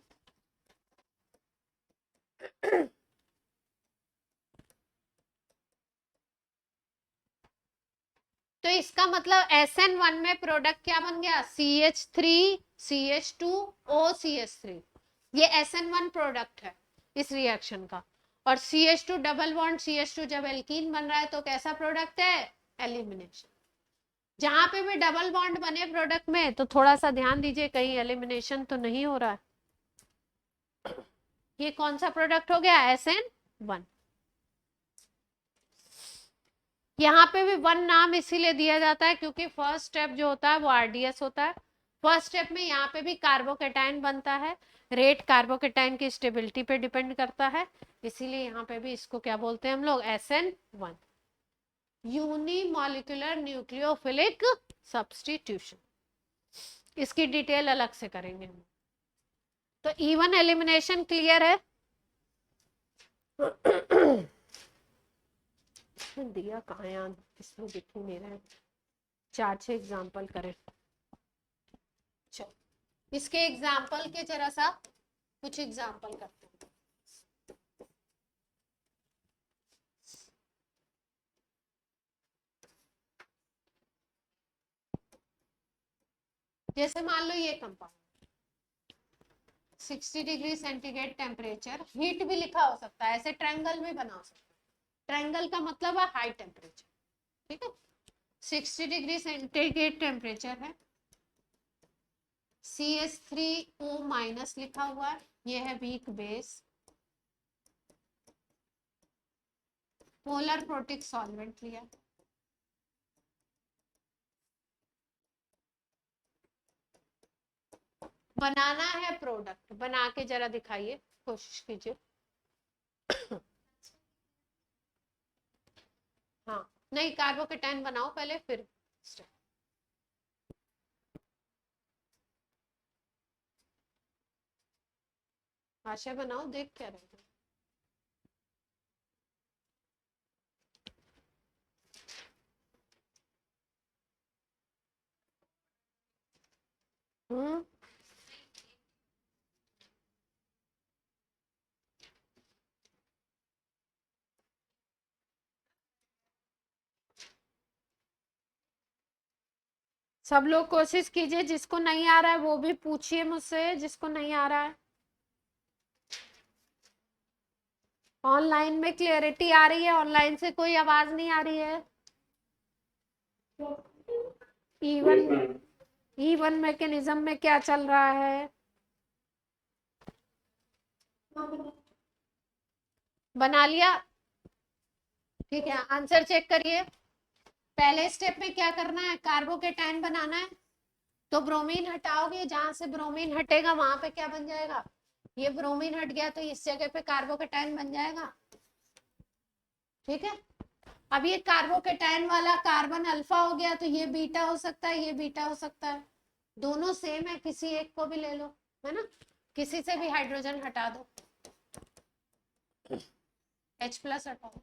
तो इसका मतलब SN1 में प्रोडक्ट क्या बन गया, CH3CH2OCH3। ये SN1 प्रोडक्ट है इस रिएक्शन का। और CH2 डबल बॉन्ड CH2 जब एल्कीन बन रहा है तो कैसा प्रोडक्ट है, एलिमिनेशन। जहां पे भी डबल बॉन्ड बने प्रोडक्ट में तो थोड़ा सा ध्यान दीजिए, कहीं एलिमिनेशन तो नहीं हो रहा है। ये कौन सा प्रोडक्ट हो गया, SN1। यहाँ पे भी 1 नाम इसीलिए दिया जाता है क्योंकि फर्स्ट स्टेप जो होता है वो RDS होता है। फर्स्ट स्टेप में यहाँ पे भी कार्बोकेटाइन बनता है, रेट कार्बोकेटाइन की स्टेबिलिटी पे डिपेंड करता है, इसीलिए यहाँ पे भी इसको क्या बोलते हैं हम लोग, SN1, यूनिमॉलिक्यूलर न्यूक्लियोफिलिक सब्स्टिट्यूशन। इसकी डिटेल अलग से करेंगे हम। तो इवन एलिमिनेशन क्लियर है। दिया कहाँ याद, इसमें दिखी मेरा, 4-6 एग्जाम्पल करें। चलो इसके एग्जाम्पल के जरा सा कुछ एग्जाम्पल करते हैं। जैसे मान लो ये compound 60 degree centigrade temperature, heat भी लिखा हो सकता है, ऐसे ट्रायंगल भी बना सकते हैं। ट्रायंगल का मतलब है हाई टेम्परेचर, ठीक है। 60 डिग्री सेंटीग्रेड टेम्परेचर है, CH3O- लिखा हुआ है, ये है weak base, polar protic solvent लिया, बनाना है प्रोडक्ट, बना के जरा दिखाइए, कोशिश कीजिए। हाँ नहीं, कार्बोकेटाइन बनाओ पहले फिर आशा बनाओ, देख क्या रहेगा। हम्म, सब लोग कोशिश कीजिए, जिसको नहीं आ रहा है वो भी पूछिए मुझसे, जिसको नहीं आ रहा है। ऑनलाइन में क्लियरिटी आ रही है? ऑनलाइन से कोई आवाज नहीं आ रही है? इवन इवन मैकेनिज्म में क्या चल रहा है? बना लिया? ठीक है, आंसर चेक करिए। पहले स्टेप में क्या करना है, कार्बोकेटाइन बनाना है। तो ब्रोमीन हटाओगे, जहां से ब्रोमीन हटेगा वहां पे क्या बन जाएगा, ये ब्रोमीन हट गया तो इस जगह पे कार्बोकेटाइन बन जाएगा। ठीक है, अब ये कार्बोकेटाइन वाला कार्बन अल्फा हो गया, तो ये बीटा हो सकता है, ये बीटा हो सकता है। दोनों सेम है, किसी एक को भी ले लो, है ना, किसी से भी हाइड्रोजन हटा दो, H+ हटाओ,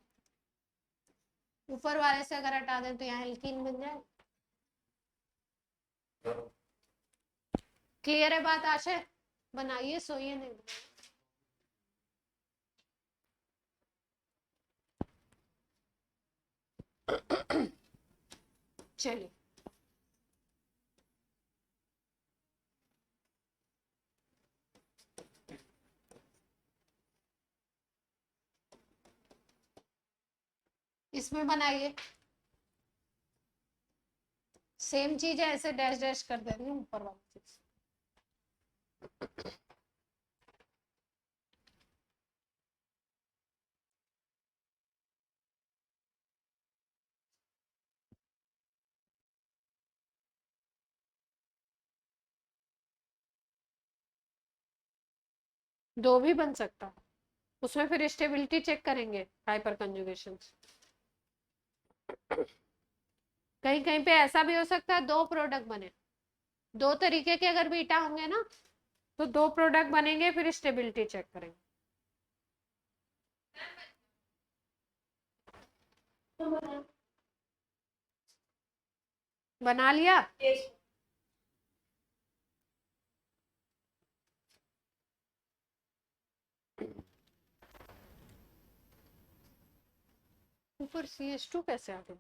ऊपर वाले से अगर हटा दें तो यहाँ एल्कीन बन जाए। क्लियर है बात आशय? बनाइए, सोइए नहीं। चलिए, इसमें बनाइए, सेम चीज है, ऐसे डैश डैश कर दे रही हूँ ऊपर वाली चीज। दो भी बन सकता है, उसमें फिर स्टेबिलिटी चेक करेंगे हाइपर कंजुगेशन। कहीं कहीं पे ऐसा भी हो सकता है दो प्रोडक्ट बने, दो तरीके के अगर बीटा होंगे ना तो दो प्रोडक्ट बनेंगे, फिर स्टेबिलिटी चेक करेंगे। बना लिया? ऊपर CH2 कैसे आ गया?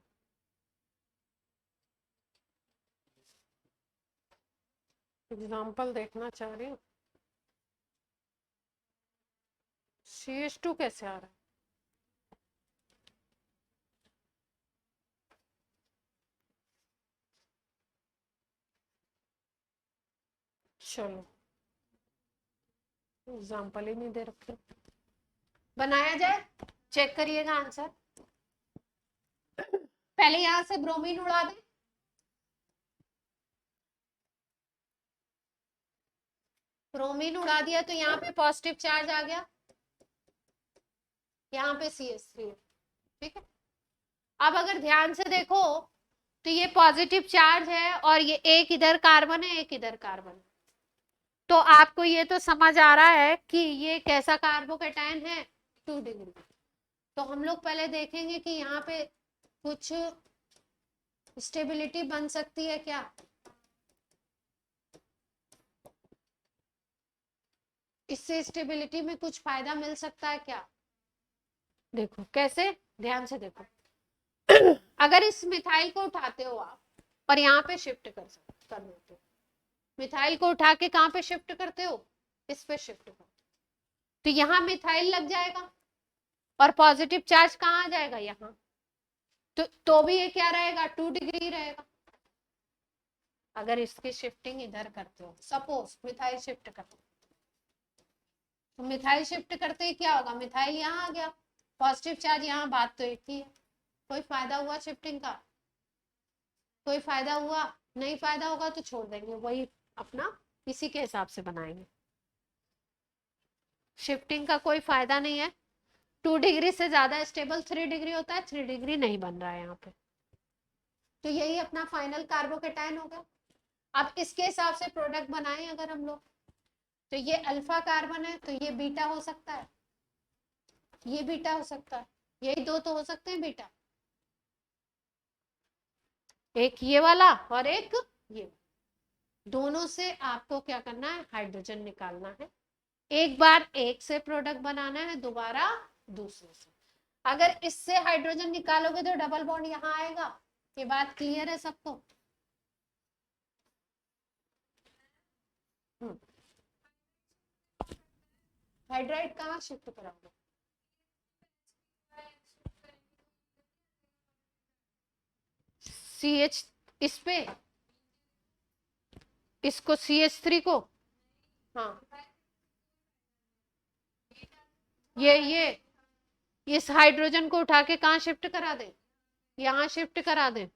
एग्जाम्पल देखना चाह रही हूँ, CH2 कैसे आ रहा है? चलो, एग्जाम्पल ही नहीं दे रखे, बनाया जाए, चेक करिएगा आंसर। पहले यहां से ब्रोमीन उड़ा दे, ब्रोमीन उड़ा दिया तो यहाँ पे पॉजिटिव चार्ज आ गया, यहाँ पे CH3 है। ठीक है, अब अगर ध्यान से देखो तो ये पॉजिटिव चार्ज है और ये एक इधर कार्बन है, एक इधर कार्बन है। तो आपको ये तो समझ आ रहा है कि ये कैसा कार्बोकेटाइन है, 2 डिग्री। तो हम लोग पहले देखेंगे कि यहाँ पे कुछ स्टेबिलिटी बन सकती है क्या, इससे स्टेबिलिटी में कुछ फायदा मिल सकता है क्या। देखो कैसे, ध्यान से देखो। अगर इस मिथाइल को उठाते हो आप और यहाँ पे शिफ्ट कर देते हो, मिथाइल को उठा के कहाँ पे शिफ्ट करते हो, इस पे शिफ्ट कर, तो यहाँ मिथाइल लग जाएगा और पॉजिटिव चार्ज कहाँ आ जाएगा, यहाँ। तो भी ये क्या रहेगा, 2 डिग्री रहेगा। अगर इसकी शिफ्टिंग इधर करते हो, सपोज मिथाइल शिफ्ट करते हो, तो मिथाइल शिफ्ट करते ही क्या होगा, मिथाइल यहाँ आ गया, पॉजिटिव चार्ज यहाँ, बात तो एक ही है। कोई फायदा हुआ शिफ्टिंग का, कोई फायदा हुआ नहीं, फायदा होगा तो छोड़ देंगे, वही अपना इसी के हिसाब से बनाएंगे। शिफ्टिंग का कोई फायदा नहीं है, 2 डिग्री से ज्यादा स्टेबल 3 डिग्री होता है, 3 डिग्री नहीं बन रहा है यहाँ पे। तो यही अपना फाइनल कार्बोकेटाइन होगा। अब इसके हिसाब से प्रोडक्ट बनाए अगर हम लोग, तो ये अल्फा कार्बन है तो ये बीटा हो सकता है, ये बीटा हो सकता है, यही दो तो हो सकते हैं बीटा, एक ये वाला और एक ये। दोनों से आपको क्या करना है, हाइड्रोजन निकालना है। एक बार एक से प्रोडक्ट बनाना है, दोबारा दूसरे से। अगर इससे हाइड्रोजन निकालोगे तो डबल बॉन्ड यहाँ आएगा, ये बात क्लियर है सबको। हाइड्राइड कहाँ शिफ्ट कराओगे? CH इस पे, इसको CH3 को, हाँ ये इस हाइड्रोजन को उठा के कहाँ शिफ्ट करा दे? यहाँ शिफ्ट करा दे,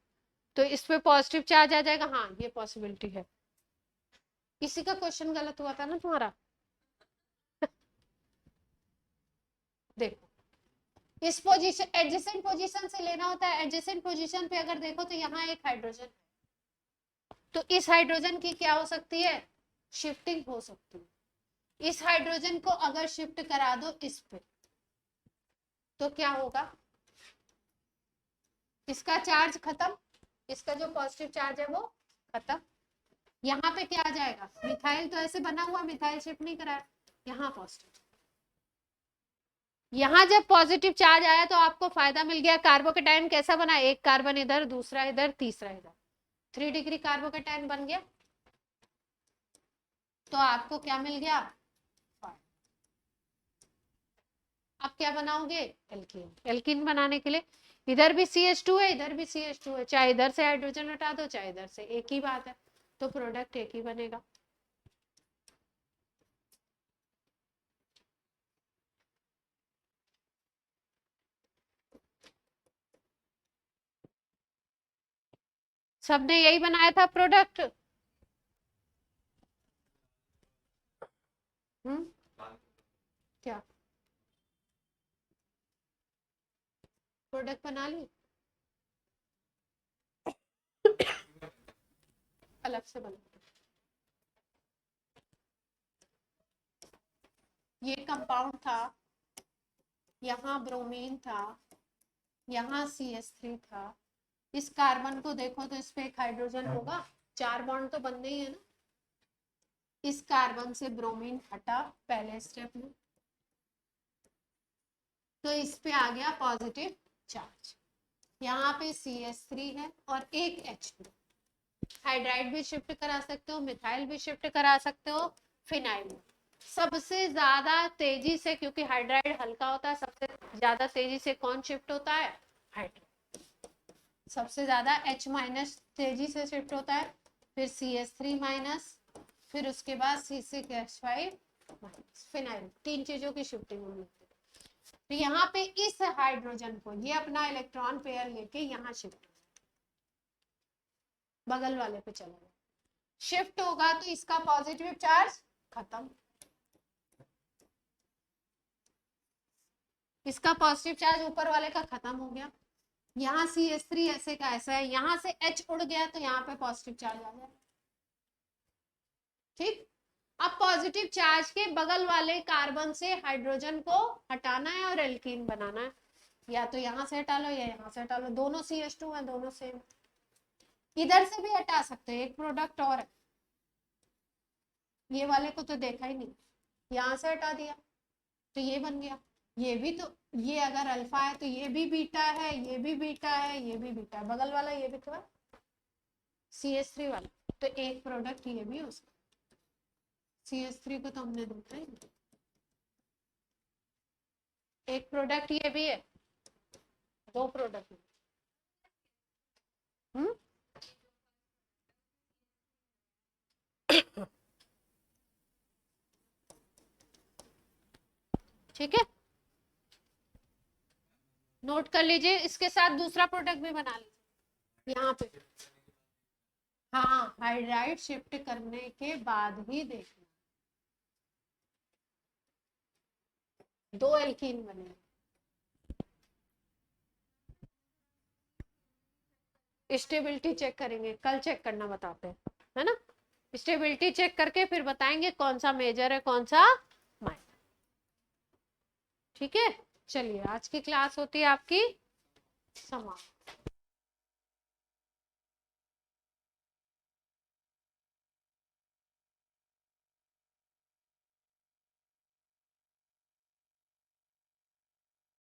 तो इस पे पॉजिटिव चार्ज आ जाएगा। हाँ ये पॉसिबिलिटी है। इसी का क्वेश्चन गलत हुआ था ना तुम्हारा। देखो इस पोजीशन, एडजेसेंट पोजीशन से लेना होता है। एडजेसेंट पोजीशन पे अगर देखो तो यहाँ एक हाइड्रोजन, तो इस हाइड्रोजन की क्या हो सकती है? शिफ्टिंग हो सकती है। इस हाइड्रोजन को अगर शिफ्ट करा दो इस पे, तो क्या होगा? इसका चार्ज खत्म, इसका जो पॉजिटिव चार्ज है वो खत्म। यहाँ पे क्या आ जाएगा? मिथाइल तो ऐसे बना हुआ, मिथाइल शिफ्ट नहीं कराया, यहाँ पॉजिटिव। यहाँ जब पॉजिटिव चार्ज आया तो आपको फायदा मिल गया। कार्बोकेटायन कैसा बना? एक कार्बन इधर, दूसरा इधर, तीसरा इधर, 3 डिग्री कार्बोकेटायन बन गया। तो आपको क्या मिल गया? अब क्या बनाओगे? एल्कीन। एल्कीन बनाने के लिए इधर भी CH2 है, इधर भी CH2 है, चाहे इधर से हाइड्रोजन हटा दो चाहे इधर से, एक ही बात है, तो प्रोडक्ट एक ही बनेगा। सबने यही बनाया था प्रोडक्ट। क्या प्रोडक्ट बना ली? अलग से बना, ये कंपाउंड था, यहाँ ब्रोमीन था, यहाँ CH3 था। इस कार्बन को देखो तो इस पे एक हाइड्रोजन होगा, 4 बॉन्ड तो बनने ही है ना। इस कार्बन से ब्रोमीन हटा पहले स्टेप में, तो इस पे आ गया पॉजिटिव चार्ज। यहाँ पे CH3 है और एक H2। हाइड्राइड भी शिफ्ट करा सकते हो, मिथाइल भी शिफ्ट करा सकते हो, फिनाइल। सबसे ज्यादा तेजी से, क्योंकि हाइड्राइड हल्का होता है, सबसे ज्यादा तेजी से कौन शिफ्ट होता है? हाइड्राइड। सबसे ज्यादा H- तेजी से शिफ्ट होता है, फिर CH3-, फिर उसके बाद C6H5-, फिनाइल। 3 चीजों की शिफ्टिंग होनी है। तो यहाँ पे इस हाइड्रोजन को ये अपना इलेक्ट्रॉन पेयर लेके यहाँ शिफ्ट, बगल वाले पे चला गया, शिफ्ट होगा तो इसका पॉजिटिव चार्ज खत्म, इसका पॉजिटिव चार्ज ऊपर वाले का खत्म हो गया। यहाँ CH3 ऐसे का ऐसा है, यहाँ से H उड़ गया तो यहाँ पे पॉजिटिव चार्ज आ गया। ठीक, अब पॉजिटिव चार्ज के बगल वाले कार्बन से हाइड्रोजन को हटाना है और एल्कीन बनाना है। या तो यहाँ से हटा लो या यहाँ से हटा लो, दोनों CH2 है, दोनों सेम। इधर से भी हटा सकते हैं, एक प्रोडक्ट और है, ये वाले को तो देखा ही नहीं, यहाँ से हटा दिया तो ये बन गया। ये भी तो, ये अगर अल्फा है तो ये भी बीटा है, ये भी बीटा है, ये भी बीटा है, बगल वाला ये भी तो है CH3 वाला, तो एक प्रोडक्ट ये भी हो सकता। CH3 को तो हमने देखा ही नहीं। एक प्रोडक्ट ये भी है, 2 प्रोडक्ट। ठीक है, नोट कर लीजिए। इसके साथ दूसरा प्रोडक्ट भी बना लीजिए यहाँ पे। हाँ, हाइड्राइड शिफ्ट करने के बाद ही देखना, 2 एल्कीन बने। स्टेबिलिटी चेक करेंगे, कल चेक करना बताते हैं, है ना। स्टेबिलिटी चेक करके फिर बताएंगे कौन सा मेजर है कौन सा माइनर। ठीक है, चलिए आज की क्लास होती है आपकी समाप्त।